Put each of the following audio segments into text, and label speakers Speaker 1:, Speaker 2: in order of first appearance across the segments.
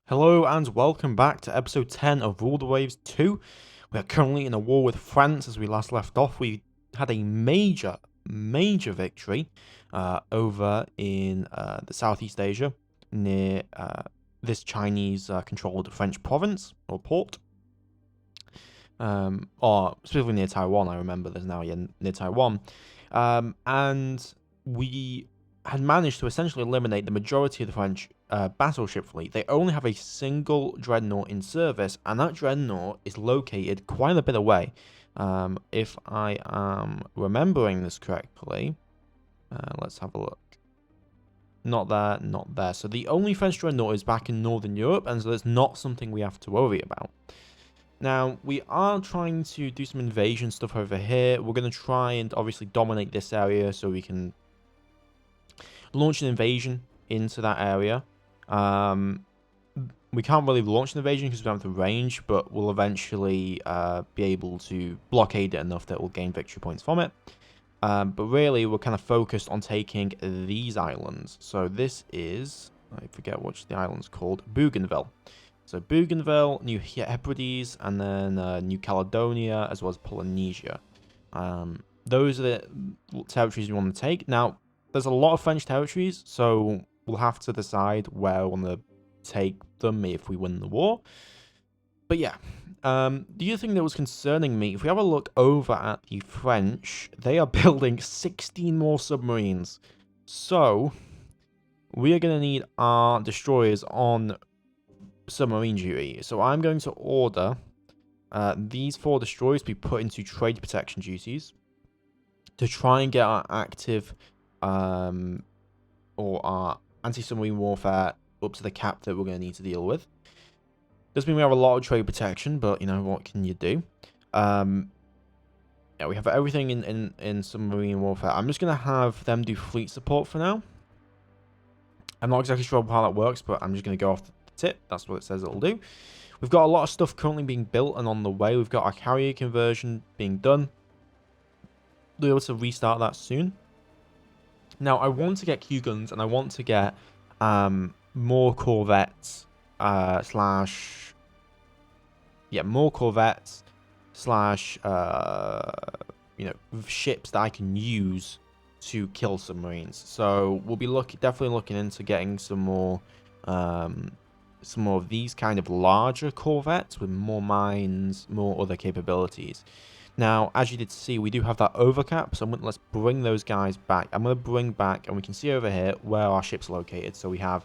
Speaker 1: Hello and welcome back to episode 10 of Rule the Waves 2. We are currently in a war with France as we last left off. We had a major victory over in the Southeast Asia near this Chinese controlled French province or port. Or specifically near Taiwan, I remember there's now near Taiwan. And we had managed to essentially eliminate the majority of the French battleship fleet. They only have a single dreadnought in service, and that dreadnought is located quite a bit away. If I am remembering this correctly, let's have a look. Not there, not there. So the only French dreadnought is back in Northern Europe, and so it's not something we have to worry about. Now, we are trying to do some invasion stuff over here. We're going to try and obviously dominate this area so we can launch an invasion into that area. We can't really launch an invasion because we don't have the range, but we'll eventually be able to blockade it enough that we'll gain victory points from it. But really, we're kind of focused on taking these islands. So this is, I forget what the island's called, Bougainville. So Bougainville, New Hebrides, and then New Caledonia, as well as Polynesia. Those are the territories we want to take. Now, there's a lot of French territories, so we'll have to decide where we want to take them if we win the war. But yeah, the other thing that was concerning me, if we have a look over at the French, they are building 16 more submarines. So, we are going to need our destroyers on submarine duty. So I'm going to order these 4 destroyers to be put into trade protection duties to try and get our active or our anti-submarine warfare up to the cap that we're going to need to deal with. Doesn't mean we have a lot of trade protection, but you know, what can you do? Yeah, we have everything in submarine warfare. I'm just going to have them do fleet support for now. I'm not exactly sure how that works, but I'm just going to go off the tip. That's what it says it'll do. We've got a lot of stuff currently being built and on the way. We've got our carrier conversion being done. We'll be able to restart that soon. Now, I want to get Q guns and I want to get more corvettes more corvettes slash ships that I can use to kill submarines. So we'll be definitely looking into getting some more of these kind of larger corvettes with more mines, more other capabilities. Now, as you did see, we do have that overcap, so let's bring those guys back. I'm going to bring back, and we can see over here where our ships are located. So we have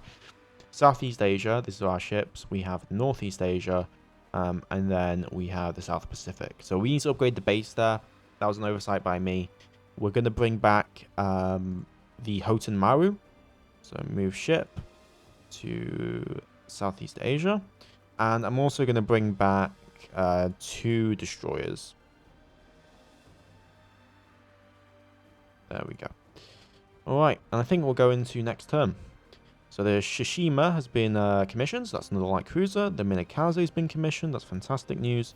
Speaker 1: Southeast Asia, this is our ships. We have Northeast Asia, and then we have the South Pacific. So we need to upgrade the base there. That was an oversight by me. We're going to bring back the Hoten Maru. So move ship to Southeast Asia. And I'm also going to bring back 2 destroyers. There we go. Alright, and I think we'll go into next turn. So the Shishima has been commissioned, so that's another light cruiser. The Minakaze has been commissioned, that's fantastic news.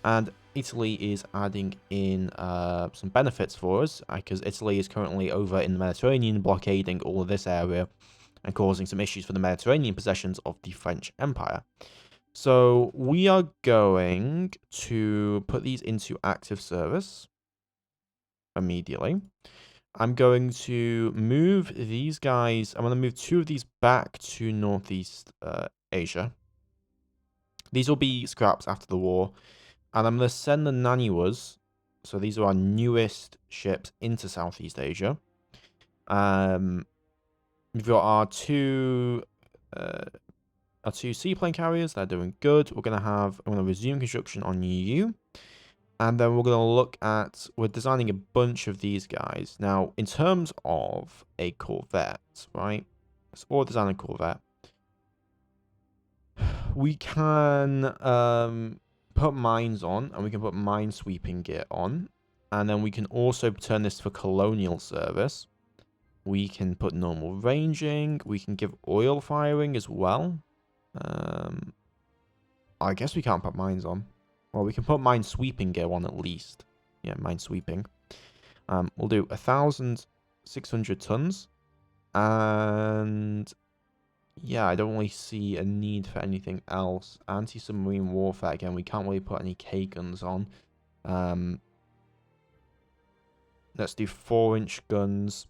Speaker 1: And Italy is adding in some benefits for us, because Italy is currently over in the Mediterranean, blockading all of this area and causing some issues for the Mediterranean possessions of the French Empire. So we are going to put these into active service immediately. I'm going to move these guys. I'm going to move 2 of these back to Northeast Asia. These will be scraps after the war. And I'm going to send the Naniwas. So these are our newest ships into Southeast Asia. We've got our 2 seaplane carriers. They're doing good. I'm going to resume construction on you. And then we're going to look at, we're designing a bunch of these guys. Now, in terms of a corvette, right? So we're designing a corvette. We can put mines on, and we can put mine sweeping gear on. And then we can also turn this for colonial service. We can put normal ranging. We can give oil firing as well. I guess we can't put mines on. Well, we can put mine sweeping gear on at least. Yeah, mine sweeping. We'll do 1,600 tons. And yeah, I don't really see a need for anything else. Anti-submarine warfare, again, we can't really put any K-guns on. Let's do 4-inch guns.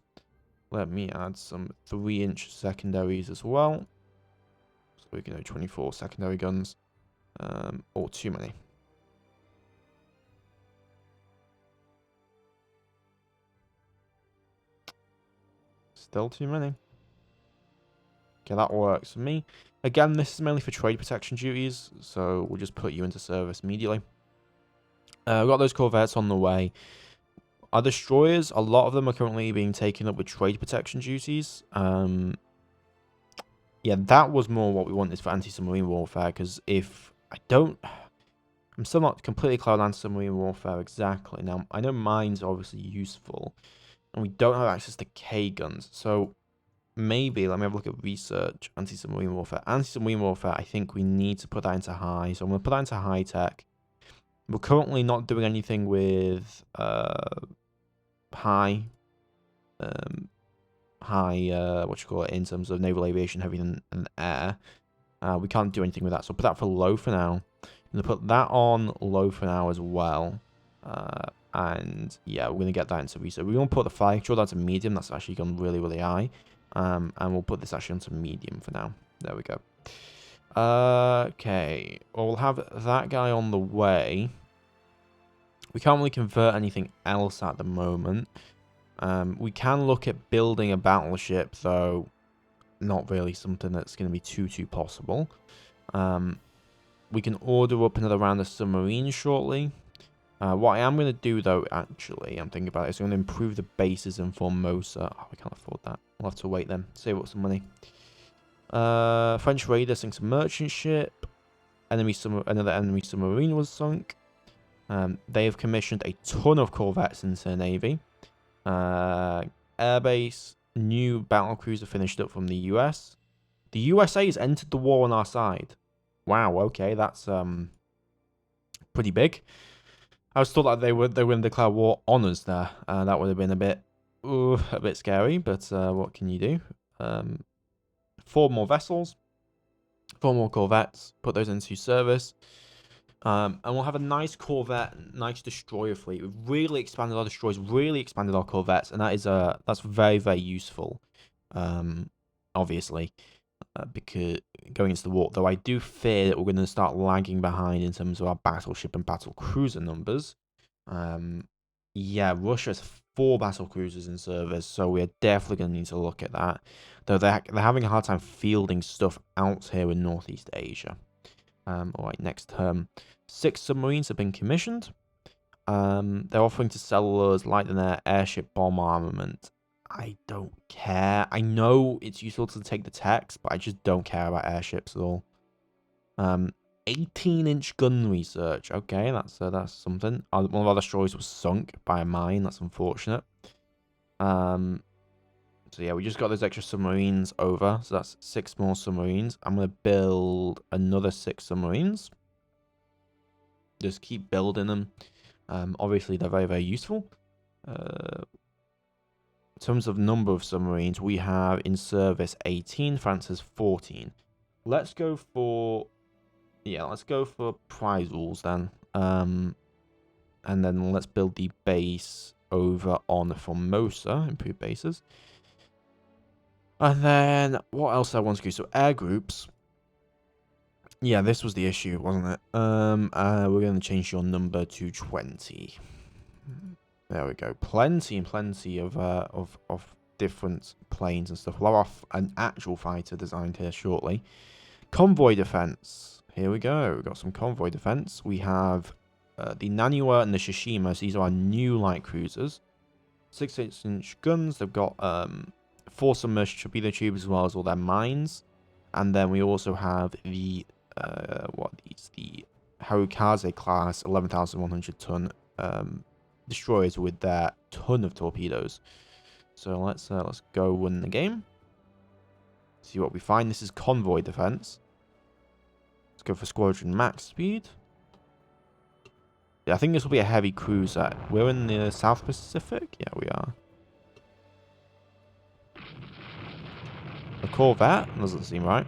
Speaker 1: Let me add some 3-inch secondaries as well. So we can do 24 secondary guns. Or too many. Still too many. Okay, that works for me. Again, this is mainly for trade protection duties, so we'll just put you into service immediately. We've got those corvettes on the way. Our destroyers, a lot of them are currently being taken up with trade protection duties. Yeah, that was more what we wanted for anti-submarine warfare, because if I don't... I'm still not completely clear on anti-submarine warfare exactly. Now, I know mines are obviously useful, and we don't have access to K-guns, so maybe, let me have a look at research, anti-submarine warfare. Anti-submarine warfare, I think we need to put that into high, so I'm going to put that into high tech. We're currently not doing anything with high, what you call it, in terms of naval aviation, heavy and air. We can't do anything with that, so put that for low for now. I'm going to put that on low for now as well. And yeah, we're going to get that into research. We're going to put the fire control down to medium. That's actually gone really, really high. And we'll put this actually onto medium for now. There we go. Okay. Well, we'll have that guy on the way. We can't really convert anything else at the moment. We can look at building a battleship, though not really something that's going to be too possible. We can order up another round of submarines shortly. What I am going to do, though, actually, I'm thinking about it, is I'm going to improve the bases in Formosa. Oh, we can't afford that. We'll have to wait then. Save up some money. French raider sinks a merchant ship. Another enemy submarine was sunk. They have commissioned a ton of corvettes into the Navy. Airbase, new battlecruiser finished up from the US. The USA has entered the war on our side. Wow, okay, that's pretty big. I was thought that they were going to declare war on us there. That would have been a bit scary, but what can you do? 4 more vessels, 4 more corvettes. Put those into service. And we'll have a nice corvette, nice destroyer fleet. We've really expanded our destroyers, really expanded our corvettes, and that's very, very useful. Obviously, because going into the war, though I do fear that we're going to start lagging behind in terms of our battleship and battle cruiser numbers. Yeah, Russia has 4 battle cruisers in service, so we're definitely going to need to look at that. Though they're having a hard time fielding stuff out here in Northeast Asia. Alright, next term. 6 submarines have been commissioned. They're offering to sell us light and air airship bomb armament. I don't care. I know it's useful to take the text, but I just don't care about airships at all. 18-inch gun research. Okay, that's something. One of our destroyers was sunk by a mine. That's unfortunate. So yeah, we just got those extra submarines over. So that's 6 more submarines. I'm going to build another 6 submarines. Just keep building them. Obviously, they're very, very useful. In terms of number of submarines, we have in service 18. France has 14. Let's go for... Yeah, let's go for prize rules then. And then let's build the base over on Formosa. Improve bases. And then, what else I want to do? So, air groups. Yeah, this was the issue, wasn't it? We're going to change your number to 20. There we go. Plenty and plenty of different planes and stuff. We'll have an actual fighter designed here shortly. Convoy defense. Here we go. We've got some convoy defense. We have the Naniwa and the Shishima. So these are our new light cruisers. 6-inch guns. They've got 4 submerged torpedo tubes as well as all their mines. And then we also have the the Harukaze class 11,100 ton destroyers with their ton of torpedoes. So let's go win the game. See what we find. This is convoy defense. Let's go for squadron max speed. Yeah, I think this will be a heavy cruiser. We're in the South Pacific. Yeah, we are. Of corvette? Doesn't seem right.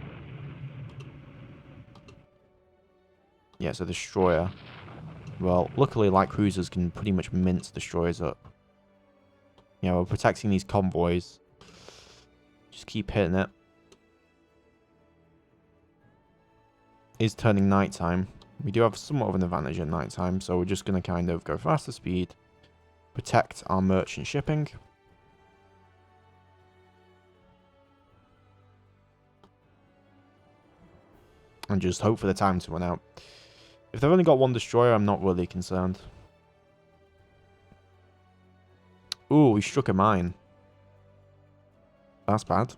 Speaker 1: Yeah, it's a destroyer. Well, luckily light cruisers can pretty much mince destroyers up. Yeah, we're protecting these convoys. Just keep hitting it. It's turning nighttime. We do have somewhat of an advantage at nighttime, so we're just going to kind of go faster speed. Protect our merchant shipping. And just hope for the time to run out. If they've only got one destroyer, I'm not really concerned. Ooh, we struck a mine. That's bad.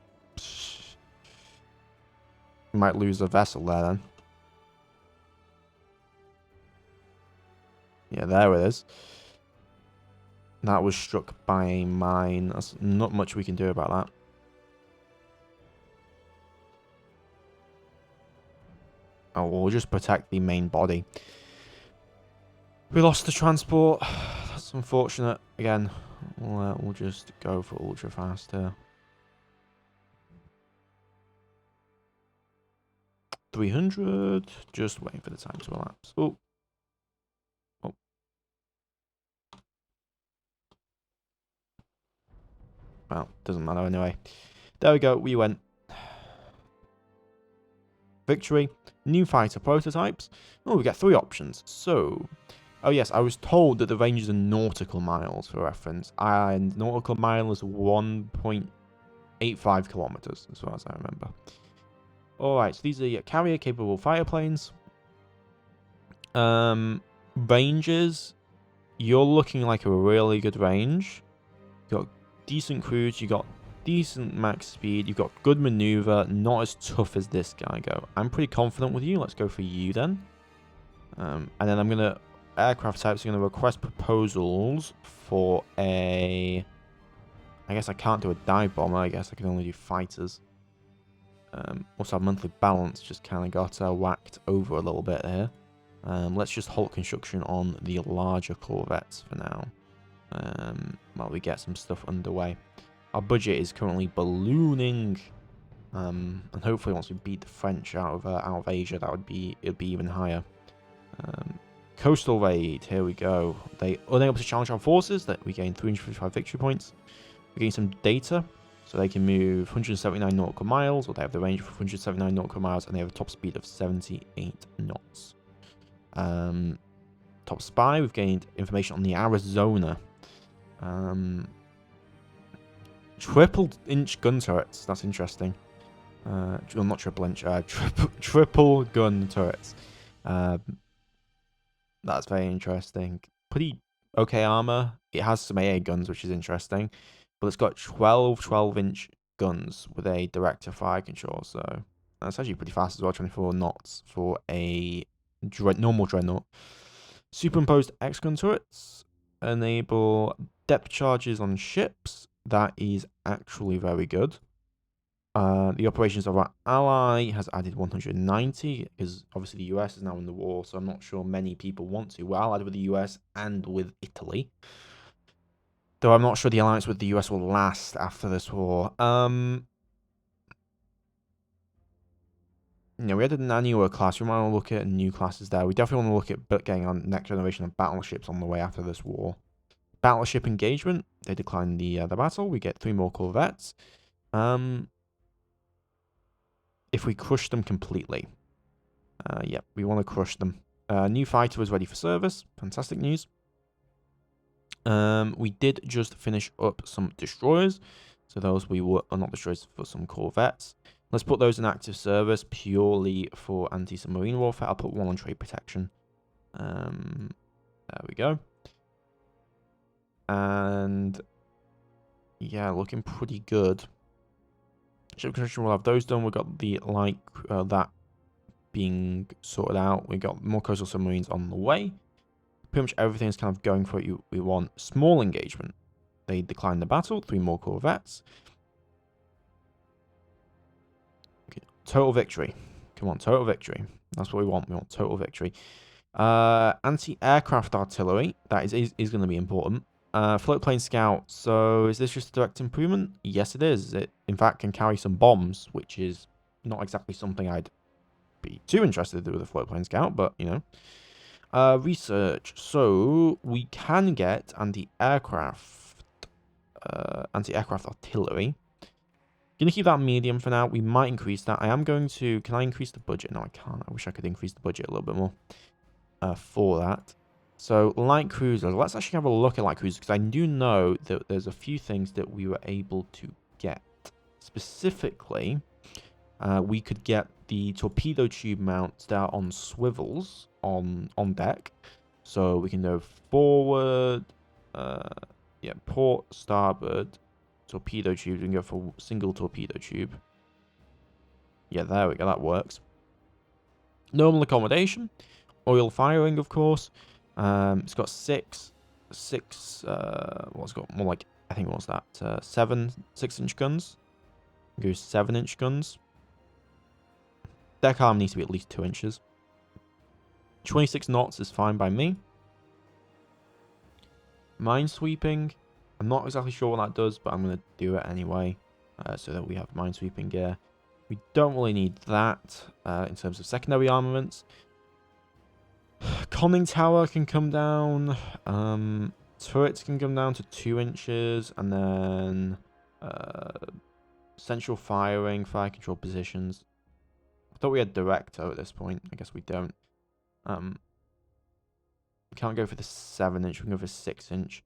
Speaker 1: We might lose a vessel there then. Yeah, there it is. That was struck by a mine. There's not much we can do about that. Oh, we'll just protect the main body. We lost the transport. That's unfortunate. Again, we'll just go for ultra fast here. 300. Just waiting for the time to elapse. Oh. Oh. Well, doesn't matter anyway. There we go. We went. Victory. New fighter prototypes. Oh, we get 3 options. So, oh yes, I was told that the range is in nautical miles for reference. And nautical mile is 1.85 kilometers, as far as I remember. Alright, so these are carrier-capable fighter planes. Ranges, you're looking like a really good range. You got decent cruise, you got decent max speed, you've got good maneuver, not as tough as this guy go. I'm pretty confident with you. Let's go for you then. And then I'm gonna aircraft types are gonna request proposals for a. I guess I can't do a dive bomber. I guess I can only do fighters. Also, our monthly balance just kind of got whacked over a little bit here. Let's just halt construction on the larger corvettes for now. While we get some stuff underway. Our budget is currently ballooning, and hopefully once we beat the French out of Asia, it'd be even higher. Coastal raid, here we go. They unable to challenge our forces. That we gain 355 victory points. We gain some data, so they can move 179 nautical miles, or they have the range of 179 nautical miles, and they have a top speed of 78 knots. Top spy, we've gained information on the Arizona. Triple-inch gun turrets. That's interesting. Well, not triple-inch. Triple gun turrets. That's very interesting. Pretty okay armor. It has some AA guns, which is interesting. But it's got 12-inch guns with a direct-to-fire control. So that's actually pretty fast as well. 24 knots for a normal dreadnought. Superimposed X-gun turrets enable depth charges on ships. That is actually very good. The operations of our ally has added 190, because obviously the US is now in the war, so I'm not sure many people want to. We're allied with the US and with Italy. Though I'm not sure the alliance with the US will last after this war. Yeah, we added an annual class. We might want to look at new classes there. We definitely want to look at getting on next generation of battleships on the way after this war. Battleship engagement. They decline the battle. We get 3 more corvettes. If we crush them completely. Yeah, we want to crush them. New fighter is ready for service. Fantastic news. We did just finish up some destroyers. So those we were not destroyers for some corvettes. Let's put those in active service purely for anti-submarine warfare. I'll put 1 on trade protection. There we go. And yeah, looking pretty good. Ship construction, we'll have those done. We've got the that being sorted out. We've got more coastal submarines on the way. Pretty much everything is kind of going for what we want. Small engagement. They declined the battle. 3 more corvettes. Okay. Total victory. Come on, total victory. That's what we want. We want total victory. Anti-aircraft artillery. That is going to be important. Float plane scout. So is this just a direct improvement? Yes, it is. It, in fact, can carry some bombs, which is not exactly something I'd be too interested with a float plane scout, but, you know. Research. So we can get anti-aircraft artillery. Gonna keep that medium for now. We might increase that. I am going to... Can I increase the budget? No, I can't. I wish I could increase the budget a little bit more for that. So, light cruisers. Let's actually have a look at light cruisers, because I do know that there's a few things that we were able to get. Specifically, we could get the torpedo tube mounts that are on swivels on deck. So, we can go forward, yeah, port, starboard, torpedo tube. We can go for single torpedo tube. Yeah, there we go. That works. Normal accommodation. Oil firing, of course. It's got six, well, it's got more like, I think, what's that? 7 6-inch guns. Go 7-inch guns. Deck arm needs to be at least 2 inches. 26 knots is fine by me. Minesweeping. I'm not exactly sure what that does, but I'm going to do it anyway, so that we have minesweeping gear. We don't really need that in terms of secondary armaments. Conning tower can come down. Turrets can come down to 2 inches. And then central firing, fire control positions. I thought we had director at this point. I guess we don't. We can't go for the 7-inch. We can go for 6-inch.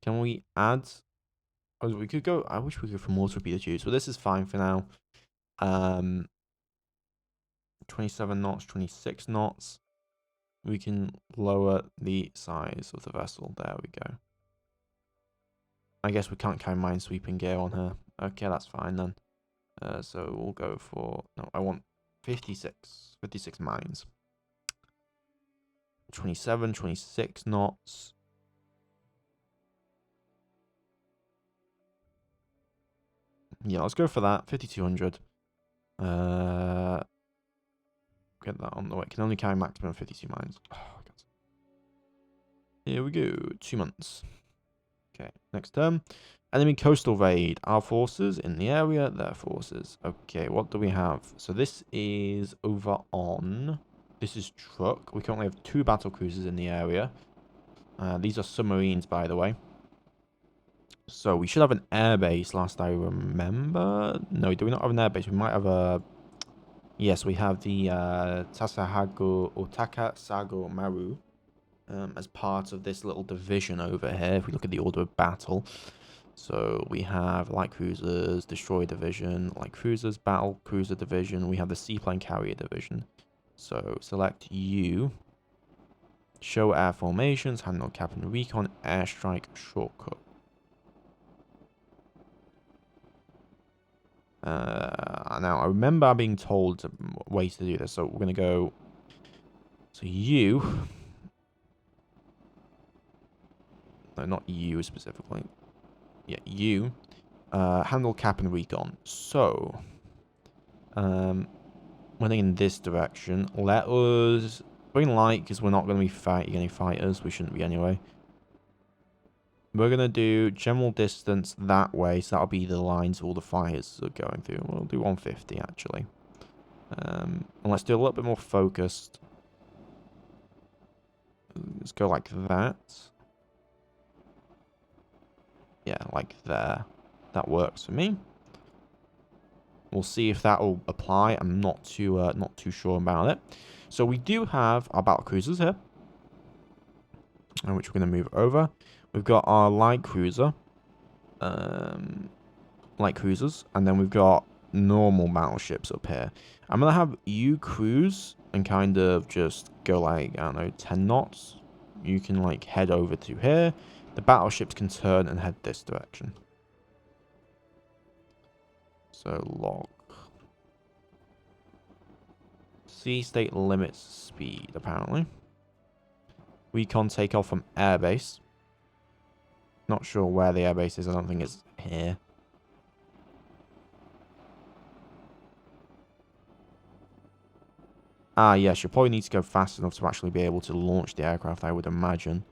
Speaker 1: Can we add... Oh, we could go... I wish we could go for more torpedo tubes. But this is fine for now. 27 knots, 26 knots. We can lower the size of the vessel. There we go. I guess we can't carry minesweeping gear on her. Okay, that's fine then. So we'll go for... No, I want 56 mines. 27, 26 knots. Yeah, let's go for that. 5,200. Get that on the way. Can only carry maximum 52 mines. Oh, God. Here we go. 2 months. Okay, next term. Enemy coastal raid. Our forces in the area, their forces. Okay, what do we have? So this is over on... This is truck. We currently have 2 battle cruisers in the area. These are submarines, by the way. So we should have an airbase, last I remember. No, do we not have an airbase? We might have a... Yes, we have the Takasago Maru as part of this little division over here. If we look at the order of battle. So we have light cruisers, destroyer division, light cruisers, battle cruiser division. We have the seaplane carrier division. So select U. Show air formations, handle captain recon, airstrike shortcut. Now I remember being told ways to do this, so we're gonna go. So U. No, not U specifically. Yeah, U. Handle captain recon. So, running in this direction. Let us bring light because we're not gonna be fighting any fighters. We shouldn't be anyway. We're going to do general distance that way, so that'll be the lines all the fighters are going through. We'll do 150, actually. And let's do a little bit more focused. Let's go like that. Yeah, like there. That works for me. We'll see if that will apply. I'm not too sure about it. So we do have our battle cruisers here, which we're going to move over. We've got our light cruiser, light cruisers, and then we've got normal battleships up here. I'm going to have you cruise and kind of just go like, I don't know, 10 knots. You can like head over to here. The battleships can turn and head this direction. So log. Sea state limits speed, apparently. Recon take off from airbase. Not sure where the airbase is. I don't think it's here. Ah, yes. You probably need to go fast enough to actually be able to launch the aircraft, I would imagine.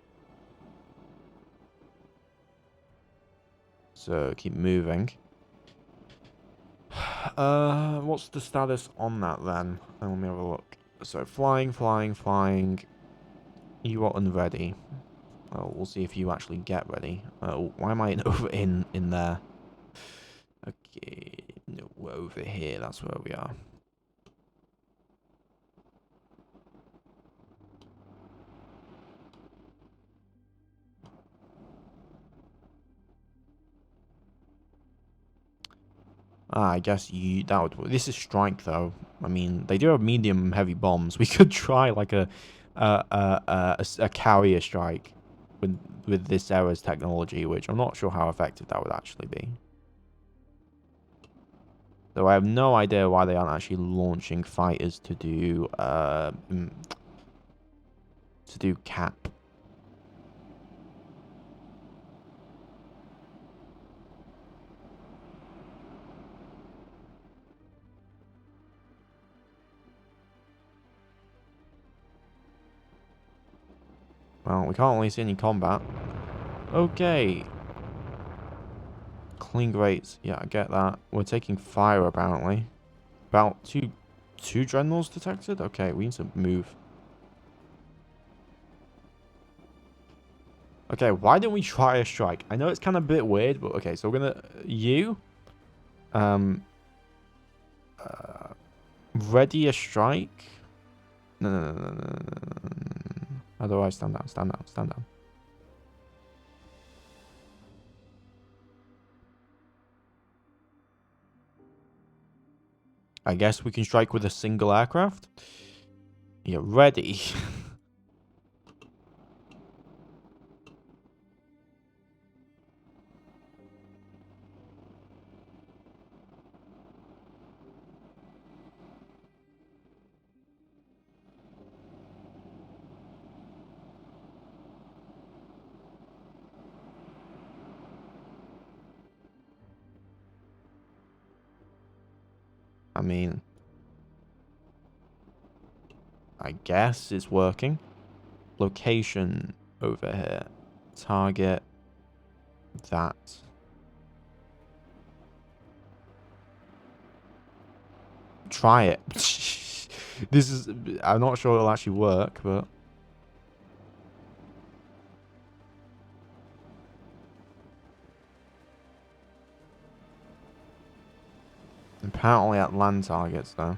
Speaker 1: So keep moving. What's the status on that then? Let me have a look. So flying, flying, flying. You are unready. Oh, we'll see if you actually get ready. Why am I over in there? Okay, no, we're over here. That's where we are. Ah, I guess that would. This is strike though. I mean, they do have medium heavy bombs. We could try like a carrier strike with this era's technology, which I'm not sure how effective that would actually be. Though I have no idea why they aren't actually launching fighters to do cap. Well, we can't really see any combat. Okay. Clean grates. Yeah, I get that. We're taking fire, apparently. About two dreadnoughts detected? Okay, we need to move. Okay, why don't we try a strike? I know it's kind of a bit weird, but okay, so we're gonna... Um... ready a strike? No, no, no, no, no, no, no. How do I stand down? Stand down, stand down. I guess we can strike with a single aircraft. Yeah, ready. I mean, I guess it's working. Location over here. Target that. Try it. This is... I'm not sure it'll actually work, but... apparently at land targets, though.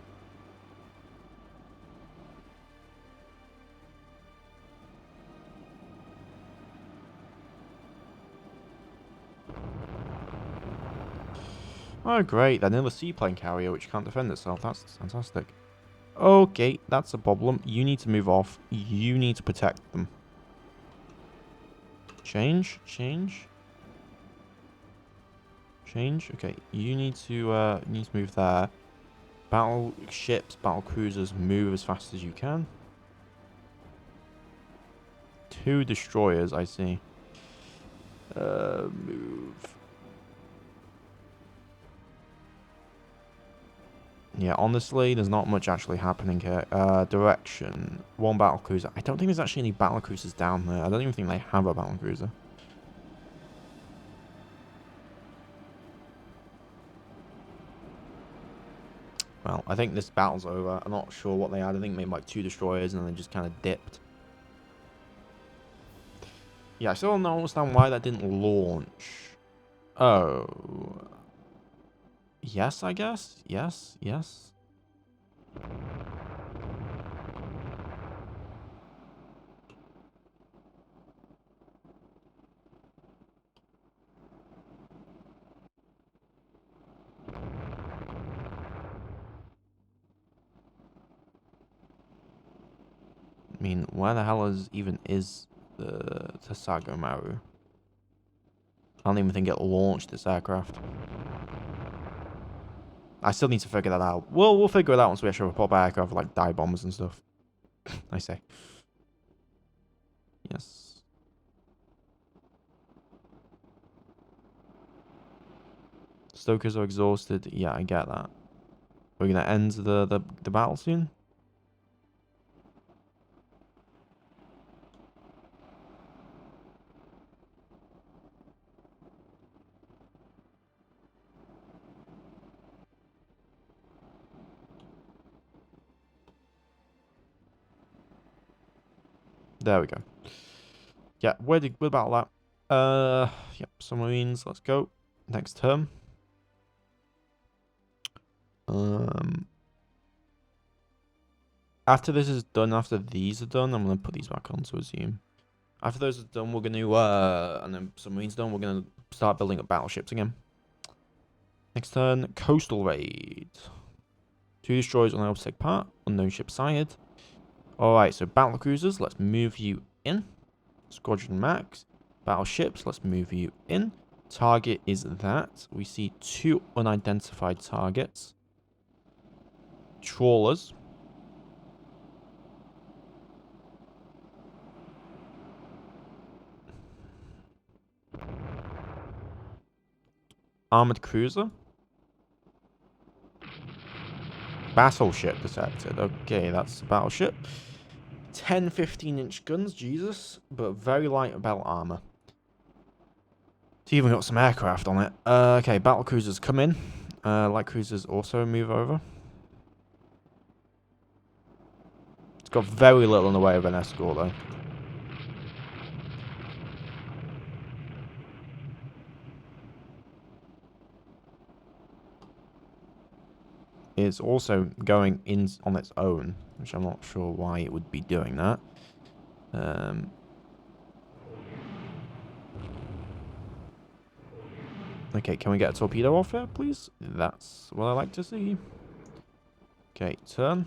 Speaker 1: Oh, great. They're near the seaplane carrier, which can't defend itself. That's fantastic. Okay, that's a problem. You need to move off. You need to protect them. Change? Change? Change? Okay, you need to move there. Battleships, battle cruisers, move as fast as you can. 2 destroyers, I see. Move. Yeah, honestly, there's not much actually happening here. Direction. 1 battle cruiser. I don't think there's actually any battle cruisers down there. I don't even think they have a battle cruiser. Well, I think this battle's over. I'm not sure what they had. I think maybe like 2 destroyers and then they just kind of dipped. Yeah, I still don't understand why that didn't launch. Oh. Yes, I guess. Yes, yes. I mean, where the hell is the Tasago Maru? I don't even think it launched this aircraft. I still need to figure that out. We'll figure it out once we actually have a proper aircraft like dive bombers and stuff. I say. Yes. Stokers are exhausted. Yeah, I get that. We're gonna end the battle soon. There we go. Yeah, what about that? Yep, submarines, let's go. Next turn. After this is done, after these are done, I'm going to put these back on to assume. After those are done, we're going to, and then submarines done, we're going to start building up battleships again. Next turn, coastal raid. 2 destroyers on the opposite part, unknown ship sighted. Alright, so battle cruisers, let's move you in. Squadron max. Battleships, let's move you in. Target is that. We see 2 unidentified targets. Trawlers. Armored cruiser. Battleship detected. Okay, that's a battleship. 10 15-inch guns, Jesus. But very light belt armor. It's even got some aircraft on it. Okay, battle cruisers come in. Light cruisers also move over. It's got very little in the way of an escort, though. It's also going in on its own, which I'm not sure why it would be doing that. Okay, can we get a torpedo off here, please? That's what I like to see. Okay, turn.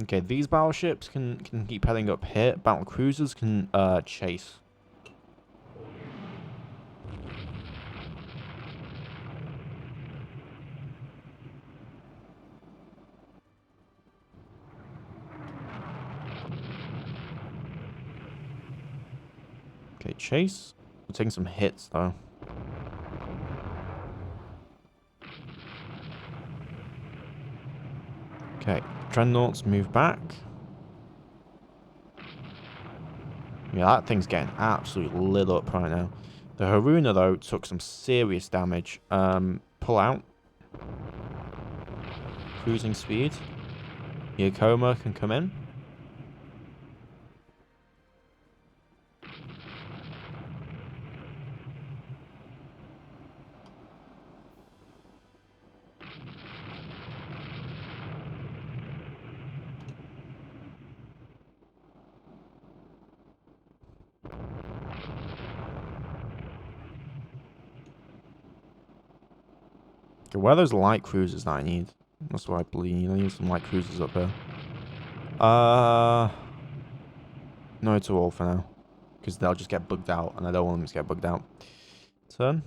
Speaker 1: Okay, these battleships can keep heading up here. Battle cruisers can chase. Okay, chase. We're taking some hits, though. Okay, Dreadnoughts move back. Yeah, that thing's getting absolutely lit up right now. The Haruna, though, took some serious damage. Pull out. Cruising speed. Yakoma can come in. Okay, where are those light cruisers that I need? That's what I believe. I need some light cruisers up there. No to all for now. Because they'll just get bugged out, and I don't want them to get bugged out. Turn.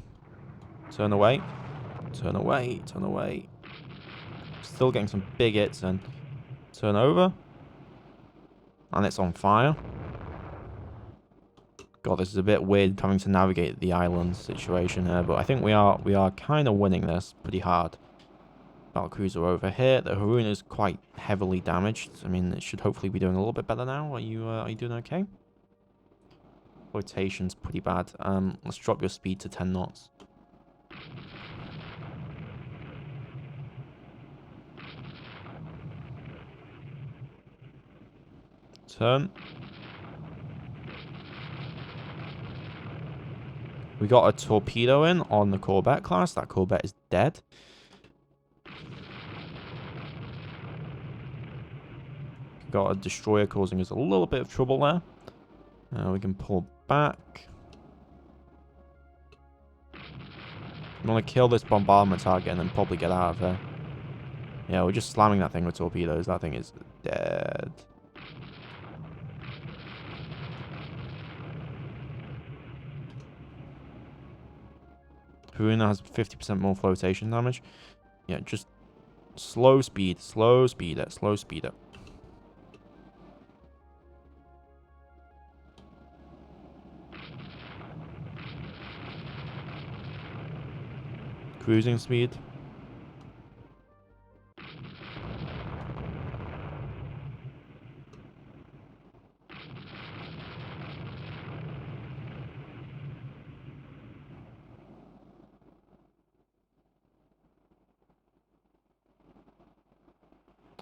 Speaker 1: Turn away. Turn away. Turn away. Still getting some big hits, and turn over. And it's on fire. God, this is a bit weird having to navigate the island situation here, but I think we are kind of winning this pretty hard. Battlecruiser over here. The Haruna is quite heavily damaged. I mean, it should hopefully be doing a little bit better now. Are you doing okay? Rotation's pretty bad. Let's drop your speed to 10 knots. Turn. We got a torpedo in on the Corvette class. That Corvette is dead. Got a destroyer causing us a little bit of trouble there. We can pull back. I'm going to kill this bombardment target and then probably get out of there. Yeah, we're just slamming that thing with torpedoes. That thing is dead. Haruna has 50% more flotation damage. Yeah, just slow speed it, slow speed it. Cruising speed.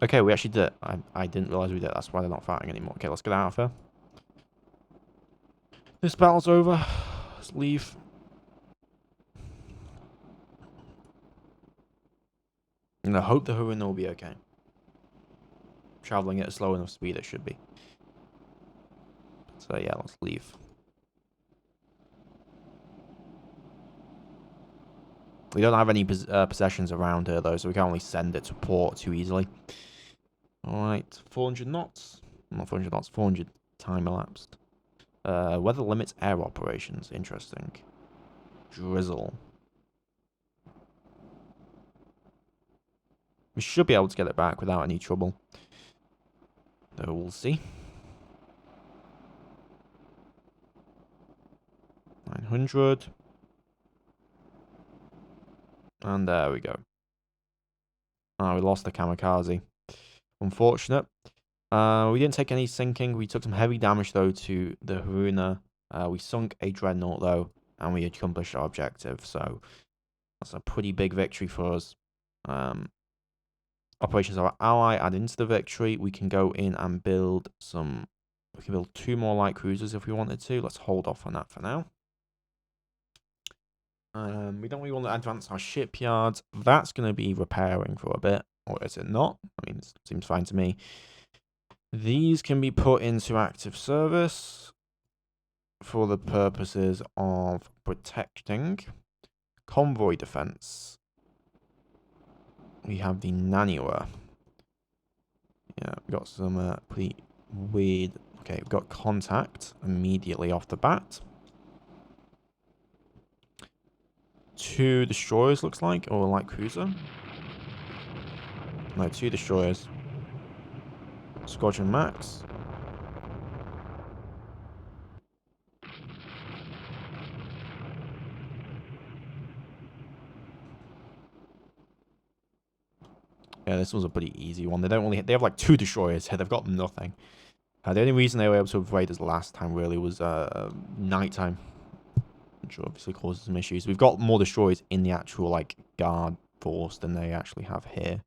Speaker 1: Okay, we actually did it. I didn't realize we did it. That's why they're not fighting anymore. Okay, let's get out of here. This battle's over. Let's leave. And I hope the Haruna will be okay. Traveling at a slow enough speed, it should be. So yeah, let's leave. We don't have any possessions around here though, so we can't really send it to port too easily. Alright, 400 knots. Not 400 knots, 400 time elapsed. Weather limits air operations. Interesting. Drizzle. We should be able to get it back without any trouble. Though we'll see. 900. And there we go. Oh, we lost the kamikaze. Unfortunate. We didn't take any sinking. We took some heavy damage, though, to the Haruna. We sunk a dreadnought, though, and we accomplished our objective. So that's a pretty big victory for us. Operations of our ally add into the victory. We can go in and build some... We can build 2 more light cruisers if we wanted to. Let's hold off on that for now. We don't really want to advance our shipyards. That's going to be repairing for a bit. Or is it not? I mean, it seems fine to me. These can be put into active service for the purposes of protecting convoy defense. We have the Naniwa. Yeah, we got some pretty weird... Okay, we've got contact immediately off the bat. 2 destroyers, looks like, or a light cruiser. No, 2 destroyers. Squadron Max. Yeah, this was a pretty easy one. They have like 2 destroyers here. They've got nothing. The only reason they were able to avoid us last time really was nighttime, which obviously causes some issues. We've got more destroyers in the actual like guard force than they actually have here.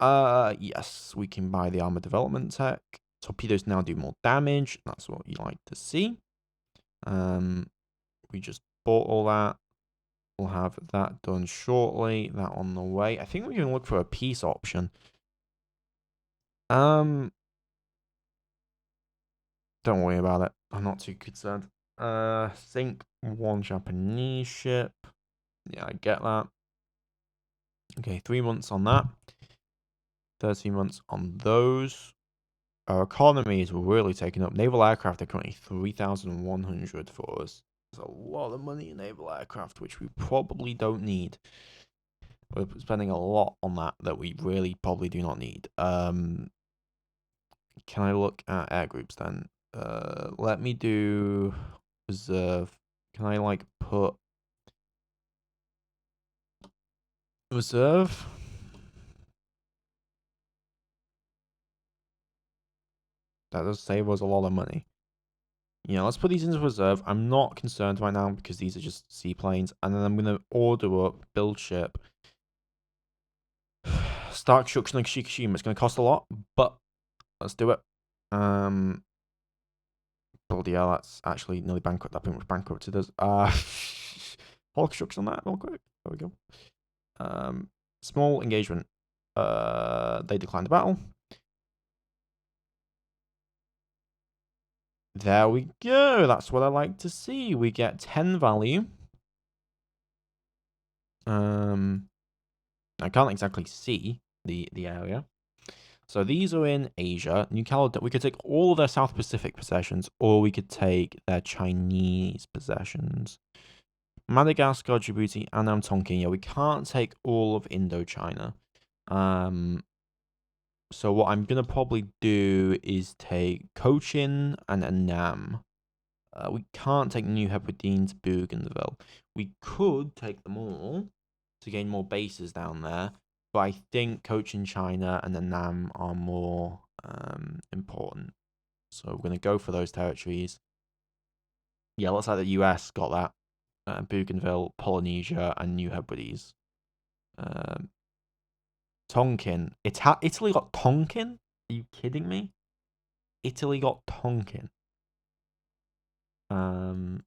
Speaker 1: Yes, we can buy the armor development tech. Torpedoes now do more damage. That's what you like to see. We just bought all that. We'll have that done shortly. That on the way. I think we can look for a peace option. Don't worry about it. I'm not too concerned. Sink 1 Japanese ship. Yeah, I get that. Okay, 3 months on that. 13 months on those. Our economy is really taking up. Naval aircraft are currently 3,100 for us. There's a lot of money in naval aircraft, which we probably don't need. We're spending a lot on that we really probably do not need. Can I look at air groups then? Let me do reserve. Can I like put reserve? That does save us a lot of money. Yeah, let's put these into reserve. I'm not concerned right now because these are just seaplanes. And then I'm going to order up, build ship. Start construction like Shikishima. It's going to cost a lot, but let's do it. Bloody hell, that's actually nearly bankrupt. That pretty much bankrupted us. Whole construction on that real quick. There we go. Small engagement. They declined the battle. There we go. That's what I like to see. We get 10 value. I can't exactly see the area. So these are in Asia. New Caledonia. We could take all of their South Pacific possessions, or we could take their Chinese possessions. Madagascar, Djibouti, Annam, Tonkin. Yeah, we can't take all of Indochina. So what I'm going to probably do is take Cochin and Annam. We can't take New Hebrides, Bougainville. We could take them all to gain more bases down there. But I think Cochin, China, and Annam are more important. So we're going to go for those territories. Yeah, looks like the US got that. Bougainville, Polynesia, and New Hebrides. Tonkin. Italy got Tonkin? Are you kidding me? Italy got Tonkin. Yeah,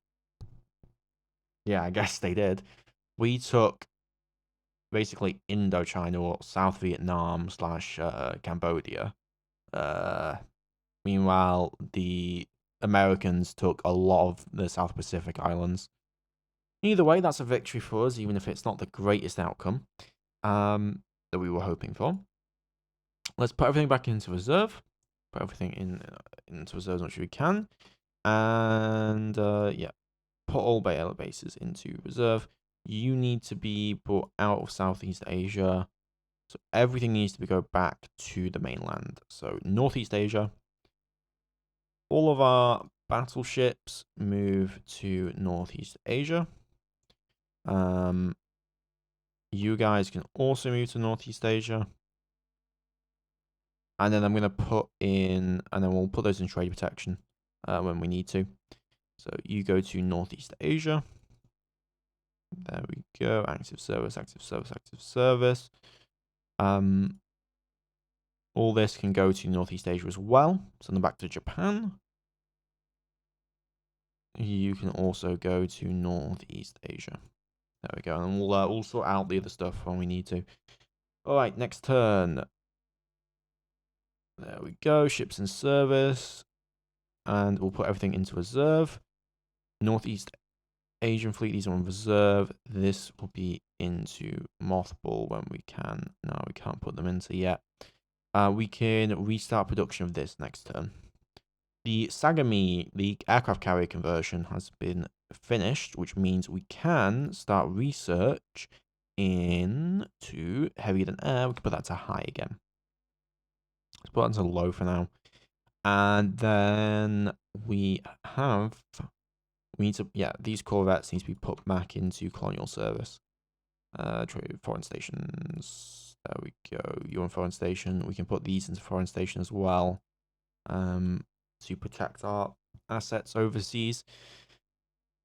Speaker 1: I guess they did. We took basically Indochina or South Vietnam slash Cambodia. Meanwhile, the Americans took a lot of the South Pacific islands. Either way, that's a victory for us, even if it's not the greatest outcome that we were hoping for. Let's put everything back into reserve. Put everything into reserve as much as we can. And yeah, put all bases into reserve. You need to be brought out of Southeast Asia. So everything needs to go back to the mainland. So Northeast Asia. All of our battleships move to Northeast Asia. You guys can also move to Northeast Asia. And then I'm going to put in, and then we'll put those in trade protection when we need to. So you go to Northeast Asia. There we go. Active service, active service, active service. All this can go to Northeast Asia as well. Send them back to Japan. You can also go to Northeast Asia. There we go. And we'll sort out the other stuff when we need to. All right, next turn. There we go. Ships in service. And we'll put everything into reserve. Northeast Asian fleet, these are on reserve. This will be into mothball when we can. No, we can't put them into yet. We can restart production of this next turn. The Sagami, the aircraft carrier conversion, has been finished, which means we can start research into heavier than air. We can put that to high again. Let's put that to low for now. And then we need to, yeah, these corvettes need to be put back into colonial service. Foreign stations. There we go. You're on foreign station. We can put these into foreign station as well. To protect our assets overseas.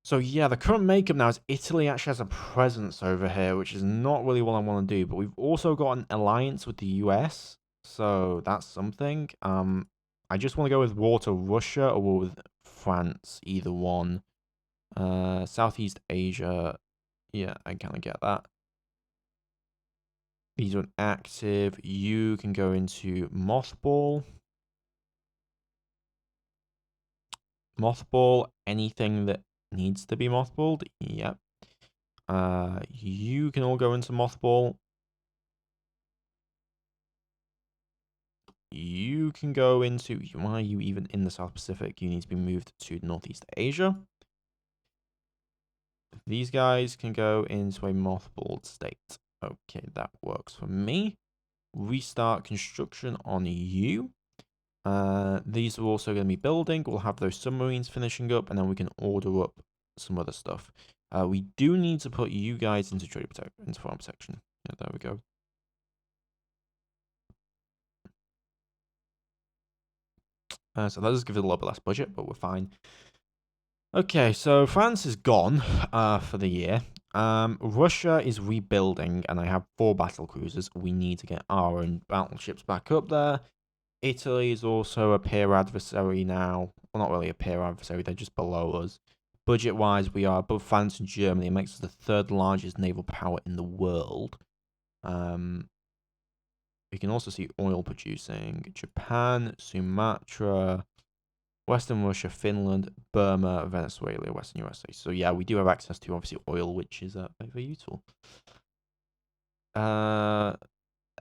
Speaker 1: So yeah, the current makeup now is Italy actually has a presence over here, which is not really what I want to do. But we've also got an alliance with the US, so that's something. I just want to go with war to Russia or with France, either one. Southeast Asia, yeah, I kind of get that. These are active. You can go into mothball. Mothball anything that needs to be mothballed. Yep. You can all go into mothball. You can go into... Why are you even in the South Pacific? You need to be moved to Northeast Asia. These guys can go into a mothballed state. Okay, that works for me. Restart construction on you. These are also going to be building. We'll have those submarines finishing up, and then we can order up some other stuff. We do need to put you guys into foreign protection. Yeah, there we go. So that does give it a little bit less budget, but we're fine. Okay, so France is gone for the year. Russia is rebuilding, and I have 4 battle cruisers. We need to get our own battleships back up there. Italy is also a peer adversary now. Well, not really a peer adversary, they're just below us. Budget-wise, we are above France and Germany. It makes us the 3rd largest naval power in the world. We can also see oil producing. Japan, Sumatra, Western Russia, Finland, Burma, Venezuela, Western USA. So yeah, we do have access to obviously oil, which is very, very useful.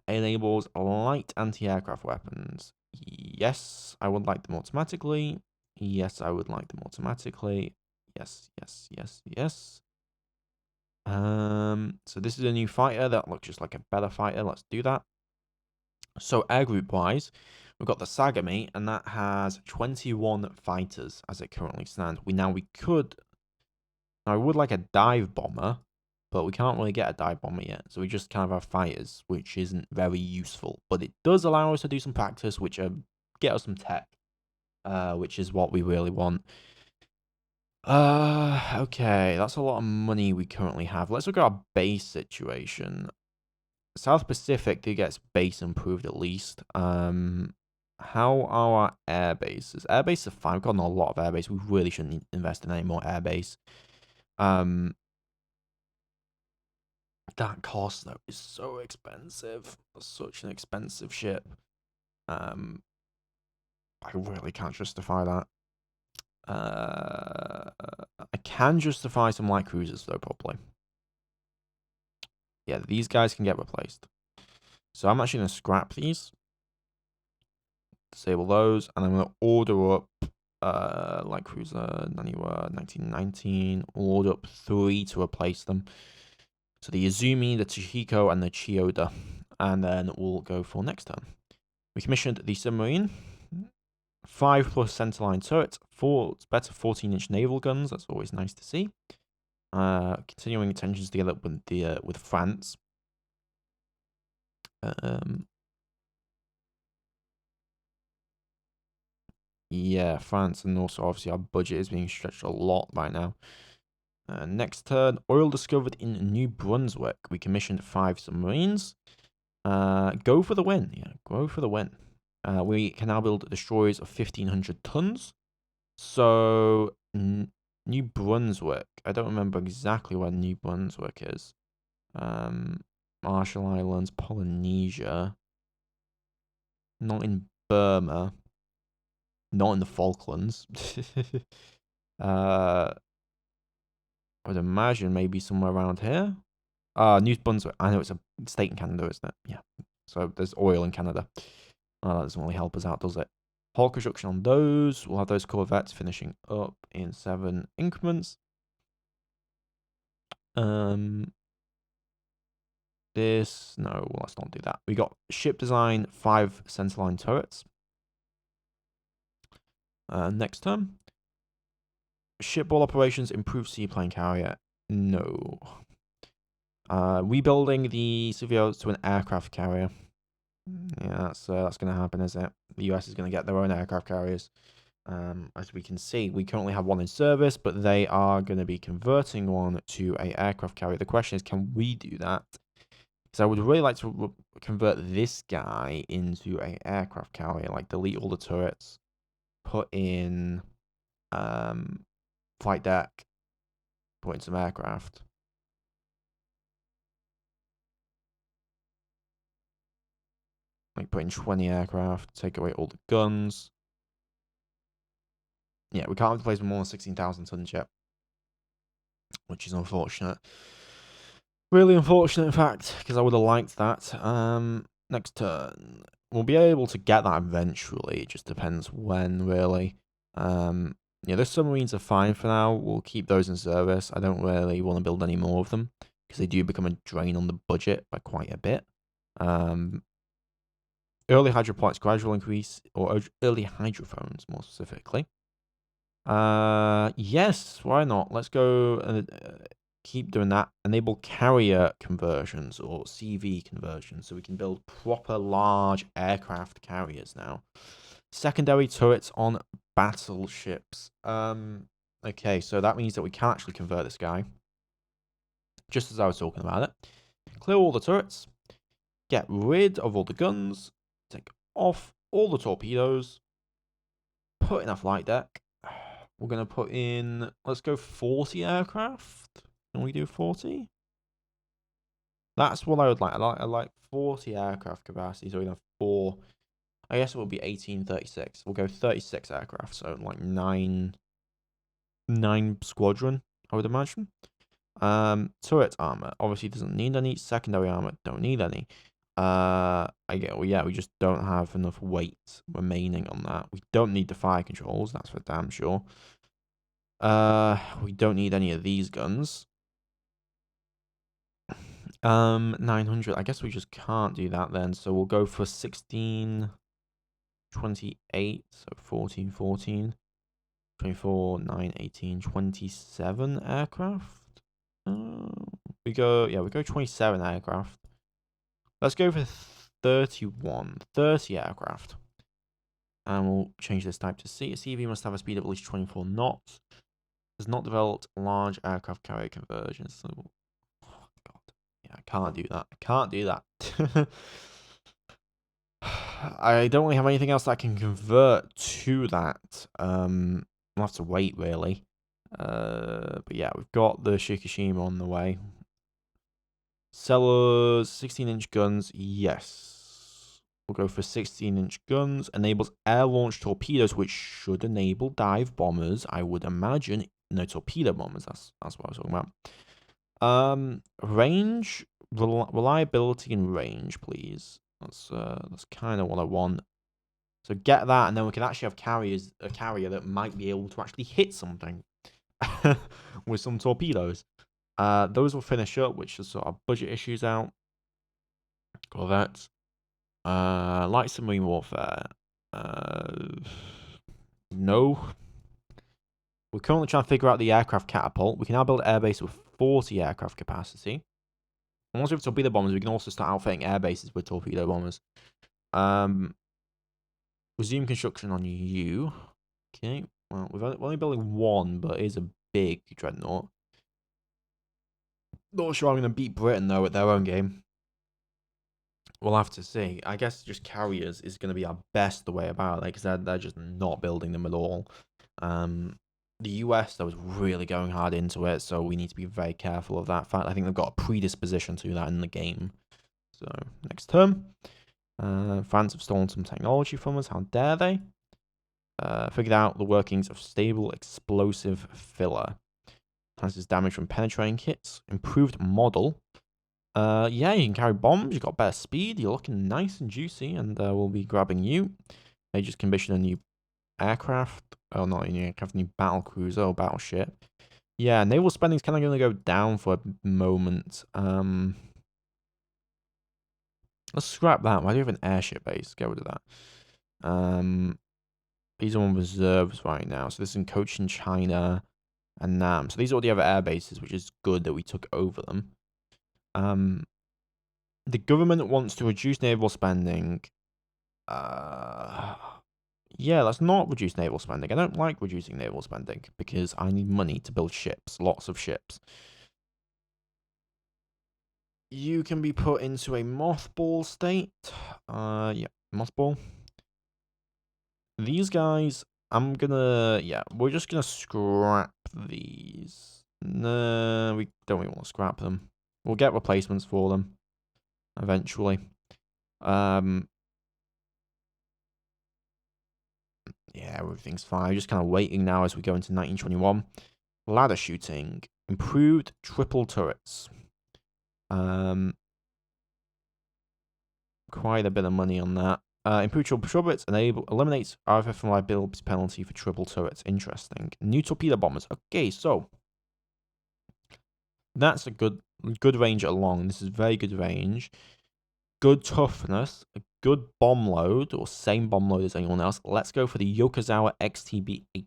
Speaker 1: Enables light anti-aircraft weapons. Yes, I would like them automatically. Yes, I would like them automatically. Yes, yes, yes, yes. So this is a new fighter that looks just like a better fighter. Let's do that. So air group wise, we've got the Sagami, and that has 21 fighters as it currently stands. We could. Now I would like a dive bomber, but we can't really get a dive bomber yet. So we just kind of have fighters, which isn't very useful. But it does allow us to do some practice, which get us some tech, which is what we really want. Okay, that's a lot of money we currently have. Let's look at our base situation. South Pacific did get its base improved at least. How are our air bases? Air bases are fine. We've got a lot of air base. We really shouldn't invest in any more air base. That cost though is so expensive. Such an expensive ship. I really can't justify that. I can justify some light cruisers though, probably. Yeah, these guys can get replaced. So I'm actually going to scrap these. Disable those. And I'm going to order up light cruiser 1919. We'll order up 3 to replace them. So the Izumi, the Chihiko, and the Chiyoda. And then we'll go for next turn. We commissioned the submarine. 5+ centerline turret. 4 better 14-inch naval guns. That's always nice to see. Continuing tensions together with France. Yeah, France, and also obviously our budget is being stretched a lot by now. Next turn, oil discovered in New Brunswick. We commissioned 5 submarines. Go for the win. Yeah, go for the win. We can now build destroyers of 1,500 tons. So, New Brunswick. I don't remember exactly where New Brunswick is. Marshall Islands, Polynesia. Not in Burma. Not in the Falklands. I would imagine maybe somewhere around here. New Brunswick. I know it's a state in Canada, isn't it? Yeah. So there's oil in Canada. That doesn't really help us out, does it? Hull construction on those. We'll have those corvettes finishing up in 7 increments. This, no, let's not do that. We got ship design, 5 centerline turrets. Next turn. Shipboard operations, improved seaplane carrier. No. Rebuilding the civilians to an aircraft carrier. Yeah, that's going to happen, isn't it? The US is going to get their own aircraft carriers. As we can see, we currently have 1 in service, but they are going to be converting 1 to an aircraft carrier. The question is, can we do that? Because I would really like to convert this guy into an aircraft carrier, like delete all the turrets, put in flight deck, put in some aircraft. Like put in 20 aircraft, take away all the guns. Yeah, we can't replace more than 16,000 tons yet, which is unfortunate. Really unfortunate, in fact, because I would have liked that. Next turn, we'll be able to get that eventually. It just depends when, really. Yeah, those submarines are fine for now. We'll keep those in service. I don't really want to build any more of them because they do become a drain on the budget by quite a bit. Early hydroponics gradual increase, or early hydrophones more specifically. Yes, why not? Let's go and keep doing that. Enable carrier conversions or CV conversions so we can build proper large aircraft carriers now. Secondary turrets on battleships. Okay, so that means that we can actually convert this guy. Just as I was talking about it. Clear all the turrets. Get rid of all the guns. Take off all the torpedoes. Put in a flight deck. We're going to put in, let's go 40 aircraft. Can we do 40? That's what I would like. I like 40 aircraft capacity. So we have 4. I guess it will be 1836. We'll go 36 aircraft. So like 9 squadron, I would imagine. Turret armor obviously doesn't need any. Secondary armor don't need any. We just don't have enough weight remaining on that. We don't need the fire controls, that's for damn sure. We don't need any of these guns. 900. I guess we just can't do that then. So we'll go for 1628. So 14, 14, 24, 9, 18, 27 aircraft. We go 27 aircraft. Let's go for 30 aircraft. And we'll change this type to C. A CV must have a speed of at least 24 knots. Has not developed large aircraft carrier conversions. So, oh God, Yeah, I can't do that. I can't do that. I don't really have anything else that I can convert to that. I'll have to wait, really. But yeah, we've got the Shikishima on the way. Sellers, 16-inch guns, yes. We'll go for 16-inch guns. Enables air-launched torpedoes, which should enable dive bombers, I would imagine. No, torpedo bombers, that's what I was talking about. Range, reliability and range, please. That's kind of what I want. So get that, and then we can actually have a carrier that might be able to actually hit something with some torpedoes. Those will finish up, which is sort of budget issues out. Corvettes. Light submarine warfare. No. We're currently trying to figure out the aircraft catapult. We can now build an airbase with 40 aircraft capacity. And once we have torpedo bombers, we can also start outfitting air bases with torpedo bombers. Resume construction on you. Okay. Well, we're only building one, but it is a big dreadnought. Not sure I'm going to beat Britain, though, at their own game. We'll have to see. I guess just carriers is going to be our best way about it, because they're just not building them at all. The US, though, is really going hard into it, so we need to be very careful of that fact. I think they've got a predisposition to that in the game. So, next turn. France have stolen some technology from us. How dare they? Figured out the workings of stable explosive filler. Enhances damage from penetrating hits. Improved model. Yeah, you can carry bombs. You've got better speed. You're looking nice and juicy, and we'll be grabbing you. They just commissioned a new aircraft. Oh, not a new aircraft, a new battle cruiser or battleship. Yeah, naval spending's kind of going to go down for a moment. Let's scrap that. Why do you have an airship base? Get rid of that. These are on reserves right now. So this is in Cochin, China, and Nam. So these are all the other air bases, which is good that we took over them. The government wants to reduce naval spending. Yeah, let's not reduce naval spending. I don't like reducing naval spending because I need money to build ships, lots of ships. You can be put into a mothball state. Yeah, mothball. These guys, we're just gonna scrap these. No, we don't really want to scrap them. We'll get replacements for them eventually. Yeah, everything's fine. Just kind of waiting now as we go into 1921. Ladder shooting. Improved triple turrets. Quite a bit of money on that. Improved triple turrets eliminates RFF liability penalty for triple turrets. Interesting. New torpedo bombers. Okay, so that's a good range along. This is very good range. Good toughness. A good bomb load, or same bomb load as anyone else. Let's go for the Yokozawa XTB-8.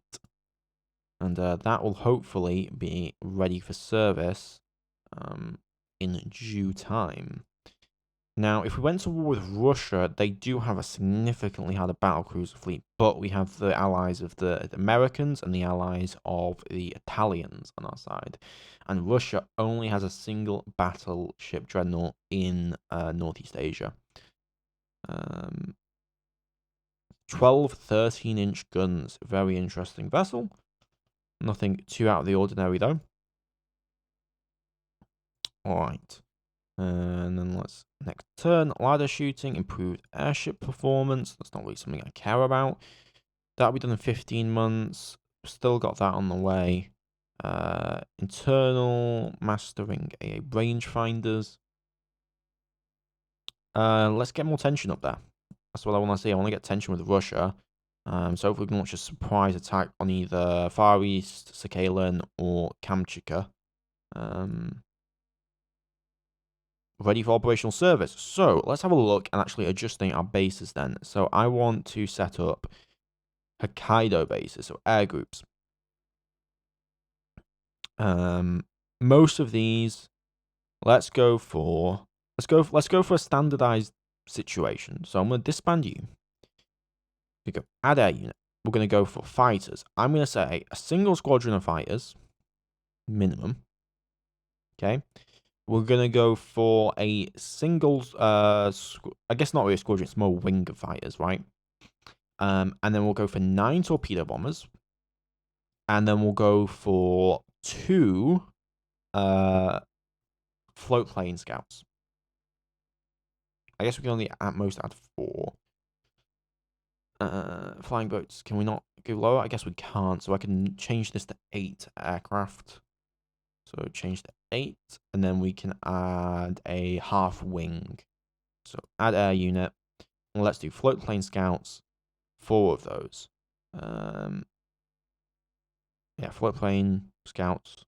Speaker 1: And that will hopefully be ready for service in due time. Now, if we went to war with Russia, they do have a significantly harder battlecruiser fleet, but we have the allies of the Americans and the allies of the Italians on our side. And Russia only has a single battleship dreadnought in Northeast Asia. 12 13-inch guns. Very interesting vessel. Nothing too out of the ordinary, though. Alright. And then next turn, ladder shooting, improved airship performance. That's not really something I care about. That'll be done in 15 months. Still got that on the way. Internal mastering AA rangefinders. Let's get more tension up there. That's what I want to see. I want to get tension with Russia. So if we can launch a surprise attack on either Far East, Sakhalin, or Kamchatka. Ready for operational service. So let's have a look and actually adjusting our bases then. So I want to set up Hokkaido bases, so air groups. Most of these, let's go for a standardized situation. So I'm going to disband you. We go add air unit. We're going to go for fighters. I'm going to say a single squadron of fighters, minimum. Okay. We're going to go for a single, I guess not really a squadron, it's more wing of fighters, right? And then we'll go for 9 torpedo bombers. And then we'll go for 2 float plane scouts. I guess we can only at most add 4. Flying boats, can we not go lower? I guess we can't, so I can change this to 8 aircraft. So change to 8, and then we can add a half wing. So add air unit, and let's do float plane scouts, 4 of those. Yeah, float plane scouts.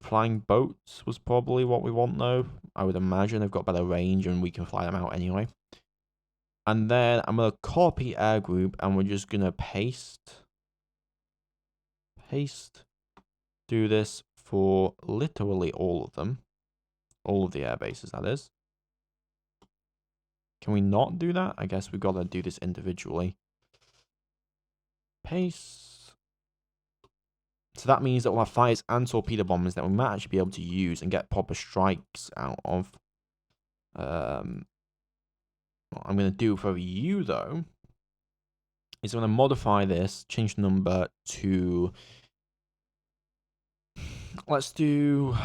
Speaker 1: Flying boats was probably what we want, though. I would imagine they've got better range, and we can fly them out anyway. And then I'm going to copy air group, and we're just going to paste. Do this for literally all of them. All of the air bases, that is. Can we not do that? I guess we've got to do this individually. Paste. So that means that we'll have fighters and torpedo bombers that we might actually be able to use and get proper strikes out of. What I'm going to do for you, though, is I'm going to modify this, change the number to... Let's do...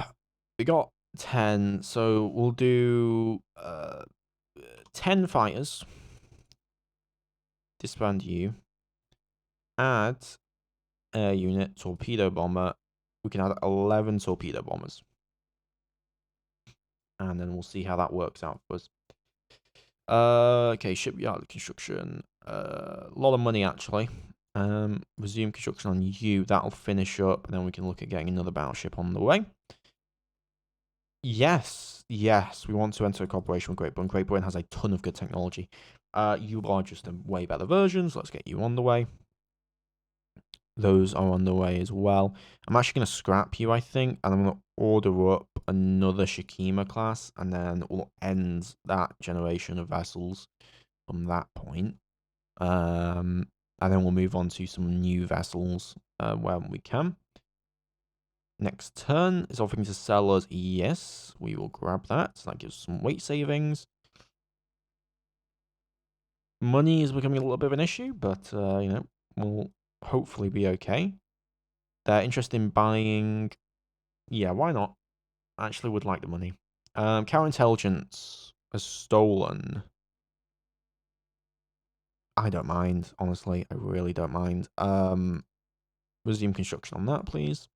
Speaker 1: We got 10, so we'll do 10 fighters. Disband you. Add air unit, torpedo bomber. We can add 11 torpedo bombers. And then we'll see how that works out for us. Okay, shipyard construction. A lot of money, actually. Resume construction on you. That'll finish up, and then we can look at getting another battleship on the way. Yes, we want to enter a cooperation with Great Britain. Great Britain has a ton of good technology. You are just a way better version, so let's get you on the way. Those are on the way as well. I'm actually going to scrap you, I think, and I'm going to order up another Shikima class, and then we'll end that generation of vessels from that point. And then we'll move on to some new vessels when we can. Next turn is offering to sell us. Yes, we will grab that. So that gives us some weight savings. Money is becoming a little bit of an issue, but, you know, we'll hopefully be okay. They're interested in buying... Yeah, why not? I actually would like the money. Counterintelligence has stolen. I don't mind, honestly. I really don't mind. Resume construction on that, please.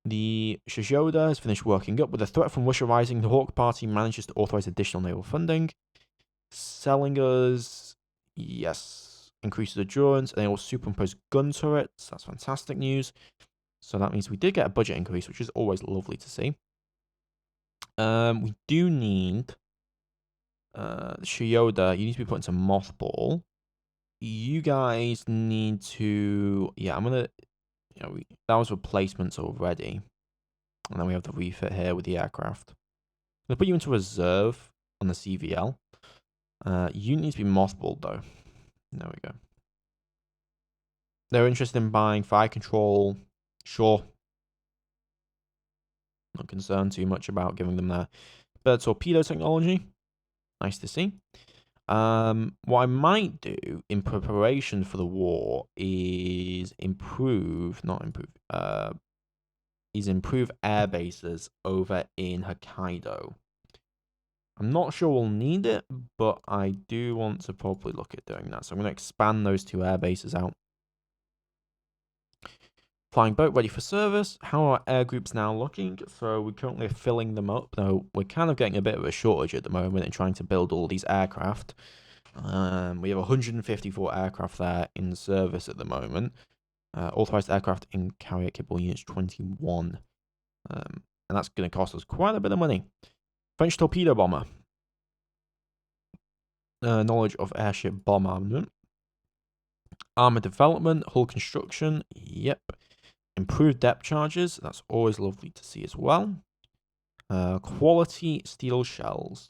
Speaker 1: The Shijoda has finished working up. With a threat from Russia rising, the Hawk Party manages to authorize additional naval funding. Selling us... Yes. Increases endurance. And they will superimpose gun turrets. That's fantastic news. So that means we did get a budget increase, which is always lovely to see. We do need... Shiyoda, you need to be put into mothball. You guys need to... Yeah, I'm going to... You know, that was replacements already. And then we have the refit here with the aircraft. I'm going to put you into reserve on the CVL. You need to be mothballed, though. There we go. They're interested in buying fire control. Sure. Not concerned too much about giving them that. But torpedo technology. Nice to see. What I might do in preparation for the war is improve air bases over in Hokkaido. I'm not sure we'll need it, but I do want to probably look at doing that. So I'm going to expand those 2 air bases out. Flying boat ready for service. How are air groups now looking? So we're currently filling them up. Though we're kind of getting a bit of a shortage at the moment in trying to build all these aircraft. We have 154 aircraft there in service at the moment. Authorized aircraft in carrier capable units 21. And that's going to cost us quite a bit of money. French torpedo bomber. Knowledge of airship bomb armament. Armor development, hull construction. Yep. Improved depth charges. That's always lovely to see as well. Quality steel shells.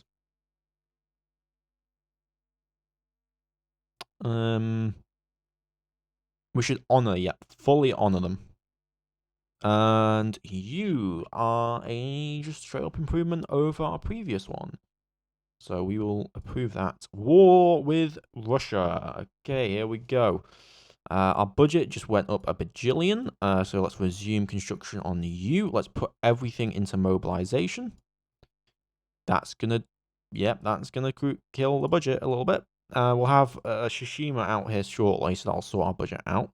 Speaker 1: We should honor, fully honor them. And you are a just straight up improvement over our previous one. So we will approve that. War with Russia. Okay, here we go. Our budget just went up a bajillion. So let's resume construction on you. Let's put everything into mobilization. That's gonna, yep, that's gonna kill the budget a little bit. We'll have Shishima out here shortly, so that'll sort our budget out.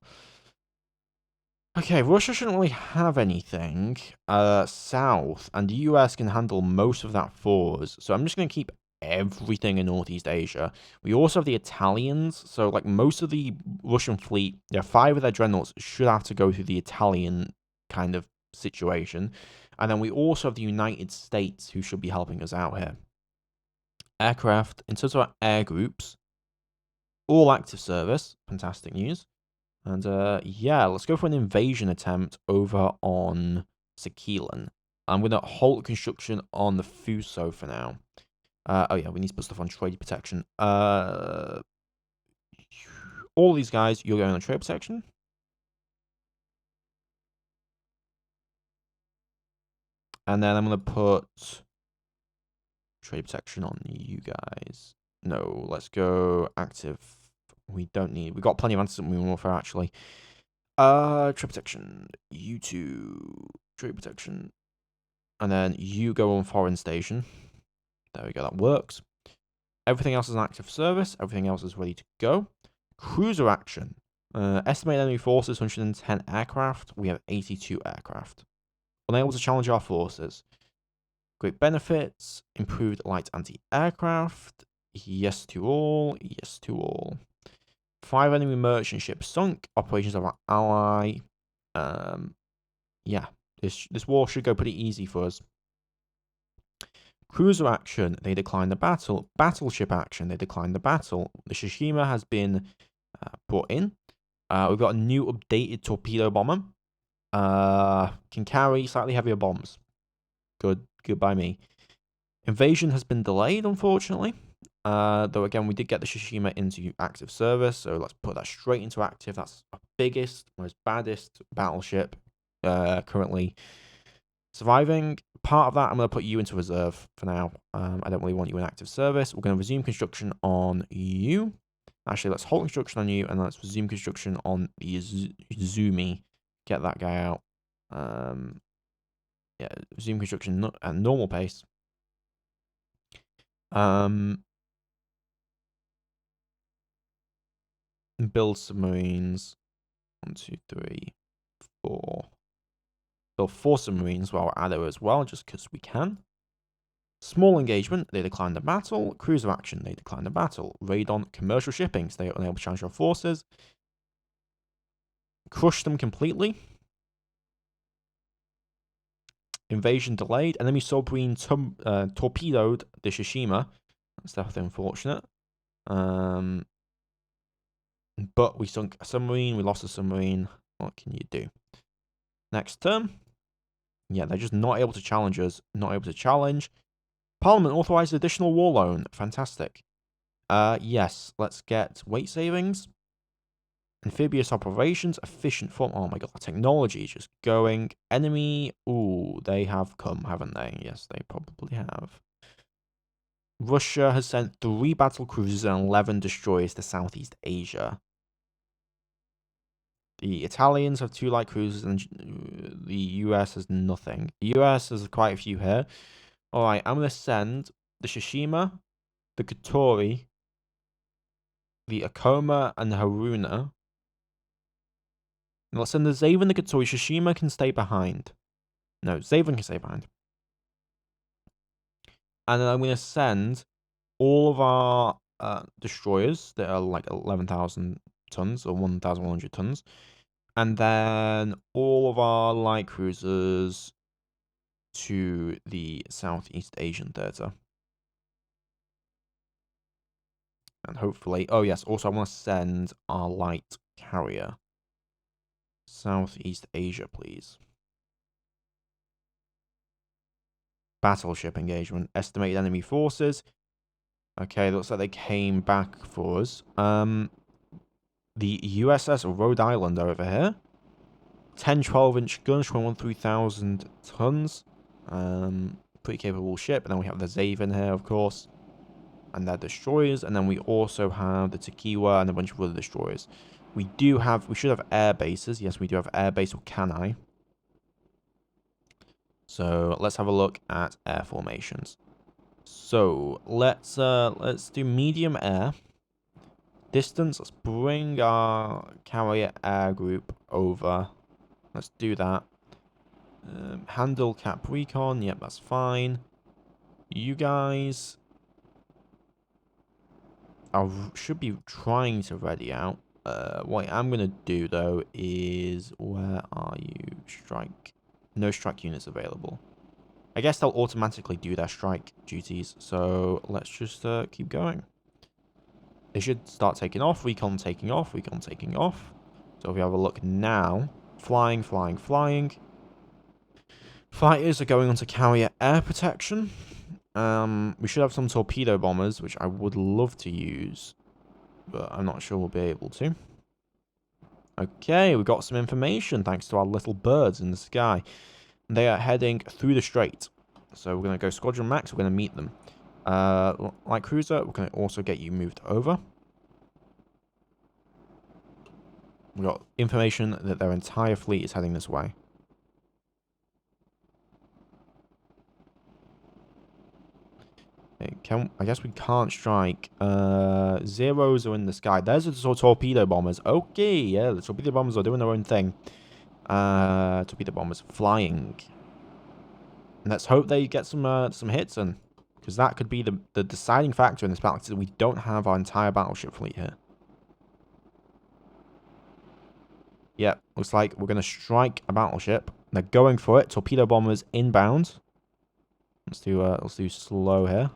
Speaker 1: Okay, Russia shouldn't really have anything south, and the US can handle most of that for us. So I'm just going to keep everything in Northeast Asia. We also have the Italians, so like most of the Russian fleet, 5 of their dreadnoughts should have to go through the Italian kind of situation. And then we also have the United States, who should be helping us out here. Aircraft, in terms of our air groups, all active service, fantastic news. And yeah, let's go for an invasion attempt over on Sakhalin. I'm going to halt construction on the Fuso for now. Oh yeah, we need to put stuff on trade protection. All these guys, you're going on trade protection. And then I'm going to put trade protection on you guys. No, let's go active. We don't need... We've got plenty of anti-submarine warfare, actually. Trade protection. You two. Trade protection. And then you go on foreign station. There we go, that works. Everything else is in active service. Everything else is ready to go. Cruiser action. Estimated enemy forces, 110 aircraft. We have 82 aircraft. Unable to challenge our forces. Great benefits. Improved light anti-aircraft. Yes to all. Yes to all. 5 enemy merchant ships sunk. Operations of our ally. Yeah, this war should go pretty easy for us. Cruiser action, they decline the battle. Battleship action, they decline the battle. The Tsushima has been brought in. We've got a new updated torpedo bomber. Can carry slightly heavier bombs. Good by me. Invasion has been delayed, unfortunately. Though again, we did get the Tsushima into active service, so let's put that straight into active. That's our biggest, most baddest battleship currently surviving. Part of that, I'm going to put you into reserve for now. I don't really want you in active service. We're going to resume construction on you. Actually, let's halt construction on you, and let's resume construction on the Izumi. Get that guy out. Yeah, resume construction at normal pace. Build submarines. 1, 2, 3, 4. Build 4 submarines while we're at it as well, just because we can. Small engagement, they decline the battle. Cruiser action, they decline the battle. Raid on commercial shipping, stay unable to challenge our forces. Crush them completely. Invasion delayed. Enemy submarine torpedoed the Tsushima. That's definitely unfortunate. But we sunk a submarine, we lost a submarine. What can you do? Next turn. Yeah, they're just not able to challenge us. Not able to challenge. Parliament authorized additional war loan. Fantastic. Yes, let's get weight savings. Amphibious operations. Efficient form. Oh my god, technology is just going. Enemy. Ooh, they have come, haven't they? Yes, they probably have. Russia has sent 3 battle cruisers and 11 destroyers to Southeast Asia. The Italians have 2 light cruisers and the US has nothing. The US has quite a few here. Alright, I'm going to send the Tsushima, the Katori, the Akoma, and the Haruna. And let's send the Zaven, the Katori. Tsushima can stay behind. No, Zaven can stay behind. And then I'm going to send all of our destroyers that are like 11,000 tons or 1,100 tons. And then all of our light cruisers to the Southeast Asian theater. And hopefully... Oh, yes. Also, I want to send our light carrier. Southeast Asia, please. Battleship engagement. Estimated enemy forces. Okay, looks like they came back for us. The USS Rhode Island over here. 10 12-inch guns, 21,000 tons. Pretty capable ship. And then we have the Zaven here, of course. And their destroyers. And then we also have the Tequila and a bunch of other destroyers. We should have air bases. Yes, we do have air base, or can I? So let's have a look at air formations. So let's do medium air. Distance, let's bring our carrier air group over. Let's do that. Handle cap recon, yep, that's fine. You guys should be trying to ready out. What I'm going to do, though, is... Where are you? Strike. No strike units available. I guess they'll automatically do their strike duties, so let's just keep going. They should start taking off. Recon taking off. Recon taking off. So if we have a look now... Flying, flying, flying. Fighters are going on to carrier air protection. We should have some torpedo bombers, which I would love to use, but I'm not sure we'll be able to. Okay, we got some information thanks to our little birds in the sky. They are heading through the strait. So we're going to go Squadron Max, we're going to meet them. Light Cruiser, we're going to also get you moved over. We got information that their entire fleet is heading this way. I guess we can't strike. Zeros are in the sky. There's the torpedo bombers. Okay, yeah, the torpedo bombers are doing their own thing. Torpedo bombers flying. And let's hope they get some hits in, because that could be the deciding factor in this battle. Is that we don't have our entire battleship fleet here. Yeah, looks like we're going to strike a battleship. They're going for it. Torpedo bombers inbound. Let's do slow here.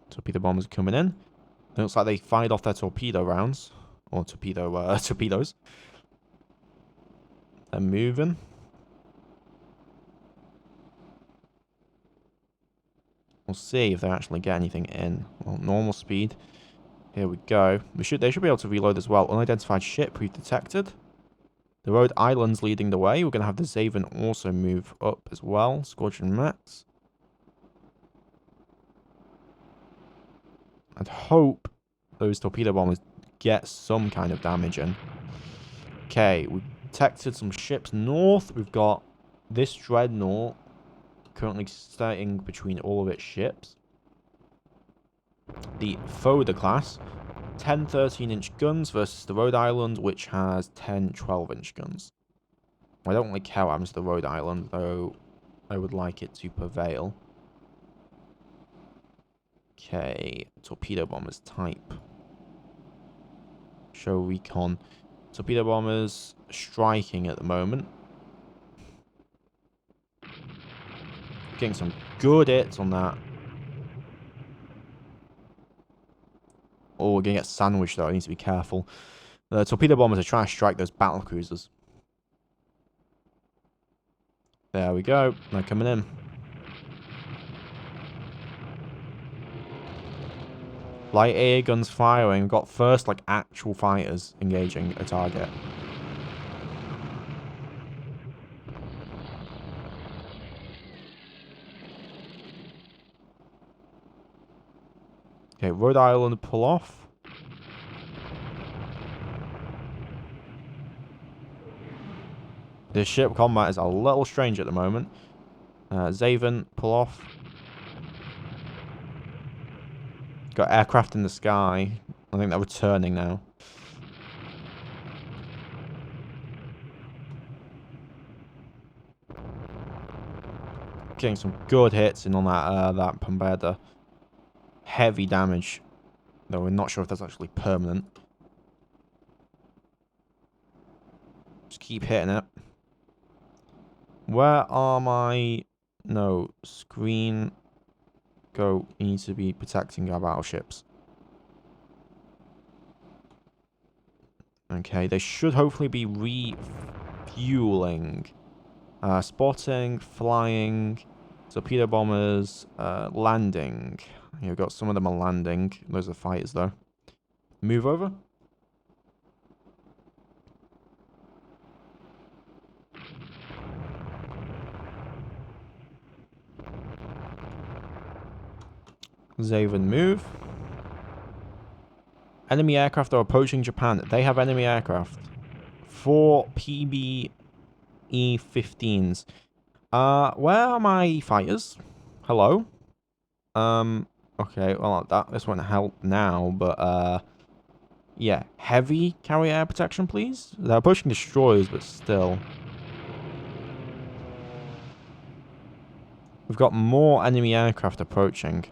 Speaker 1: Torpedo bombers coming in. It looks like they fired off their torpedo rounds. Or torpedoes. They're moving. We'll see if they actually get anything in. Well, normal speed. Here we go. They should be able to reload as well. Unidentified ship we've detected. The Rhode Island's leading the way. We're going to have the Zaven also move up as well. Squadron Max. I'd hope those torpedo bombers get some kind of damage in. Okay, we've detected some ships north. We've got this dreadnought currently starting between all of its ships. The Foda class, 10 13-inch guns versus the Rhode Island, which has 10 12-inch guns. I don't really care what happens to the Rhode Island, though I would like it to prevail. Okay, torpedo bombers type. Show recon. Torpedo bombers striking at the moment. Getting some good hits on that. Oh, we're going to get sandwiched, though. I need to be careful. The torpedo bombers are trying to strike those battle cruisers. There we go. They're coming in. Light air guns firing. We've got first, like, actual fighters engaging a target. Okay, Rhode Island pull off. This ship combat is a little strange at the moment. Zaven pull off. Got aircraft in the sky. I think they're returning now. Getting some good hits in on that Pombeda. Heavy damage, though we're not sure if that's actually permanent. Just keep hitting it. Where are my... No, screen... Go. You need to be protecting our battleships. Okay, they should hopefully be refueling. Spotting, flying, torpedo bombers, landing. You've got some of them are landing. Those are fighters, though. Move over. Zaven, move. Enemy aircraft are approaching Japan. They have enemy aircraft. 4 PBE-15s. Where are my fighters? Hello? Okay, well, this won't help now, but, yeah. Heavy carrier air protection, please? They're approaching destroyers, but still. We've got more enemy aircraft approaching.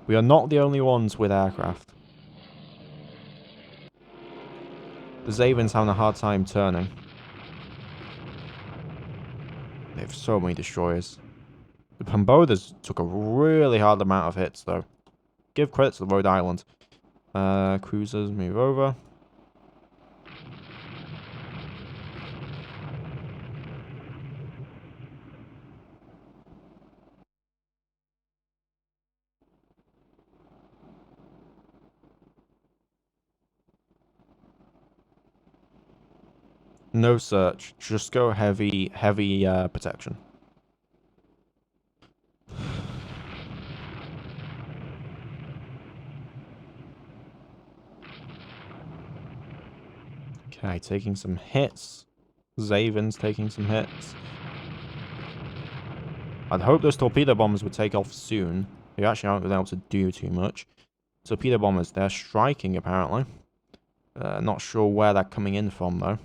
Speaker 1: We are not the only ones with aircraft. The Zaven's having a hard time turning. They have so many destroyers. The Pambodas took a really hard amount of hits, though. Give credit to the Rhode Island. Cruisers, move over. No search. Just go heavy protection. Okay, taking some hits. Zaven's taking some hits. I'd hope those torpedo bombers would take off soon. They actually aren't able to do too much. Torpedo bombers, they're striking apparently. Not sure where they're coming in from though.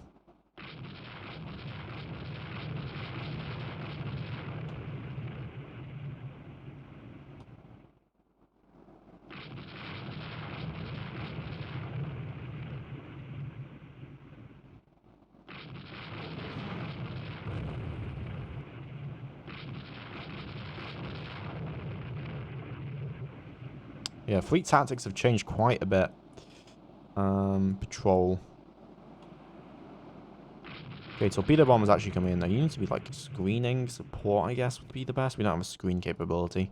Speaker 1: Yeah, fleet tactics have changed quite a bit. Patrol. Okay, torpedo bombers actually coming in now. You need to be like screening support, I guess, would be the best. We don't have a screen capability.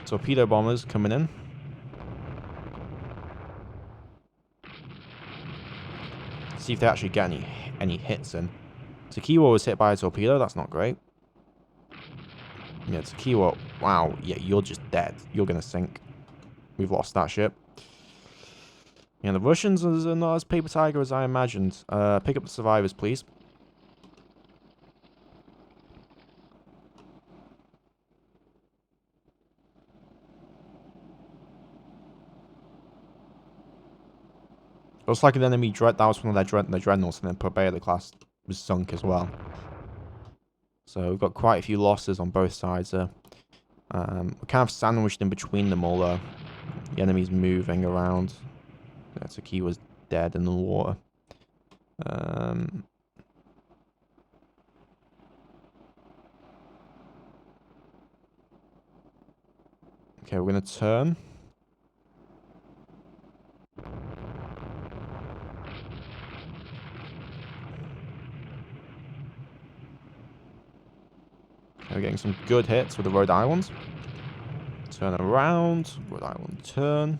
Speaker 1: Torpedo bombers coming in. See if they actually get any hits in. Takiwa was hit by a torpedo. That's not great. Yeah, Takiwa. Wow. Yeah, you're just dead. You're gonna sink. We've lost that ship. Yeah, the Russians are not as paper tiger as I imagined. Pick up the survivors, please. Looks like an enemy dread. That was one of their dreadnoughts, and then Purveyor class was sunk as well. So we've got quite a few losses on both sides there. We're kind of sandwiched in between them all, though. The enemy's moving around. Takiwa was dead in the water. Okay, we're going to turn. Okay, we're getting some good hits with the Rhode Island. Turn around. Rhode Island turn.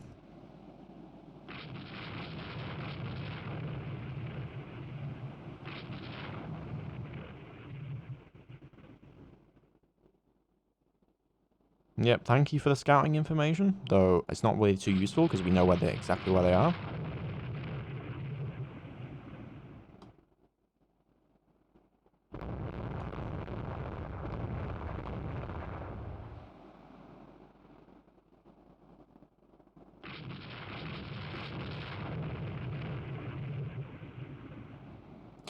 Speaker 1: Yep, thank you for the scouting information, though it's not really too useful because we know exactly where they are.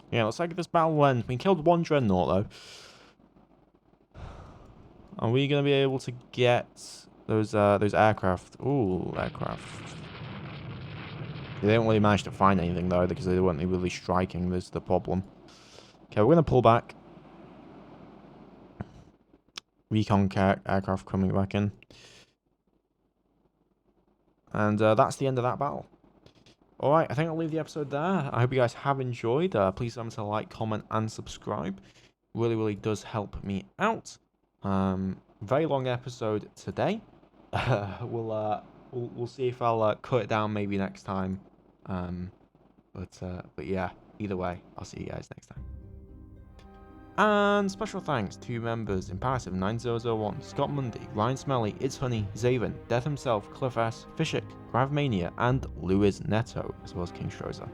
Speaker 1: Yeah, looks like this battle will end. We killed one dreadnought, though. Are we going to be able to get those aircraft? Ooh, aircraft. They didn't really manage to find anything, though, because they weren't really striking. This is the problem. Okay, we're going to pull back. Recon aircraft coming back in. And that's the end of that battle. Alright, I think I'll leave the episode there. I hope you guys have enjoyed. Please remember to like, comment, and subscribe. Really, really does help me out. Very long episode today. We'll see if I'll cut it down maybe next time. But yeah, either way, I'll see you guys next time. And special thanks to members Imperative 9001, Scott Mundy, Ryan Smelly, It's Honey, Zaven, Death himself, Cliff S, Fishik, Gravmania, and Lewis Netto, as well as King Strozer.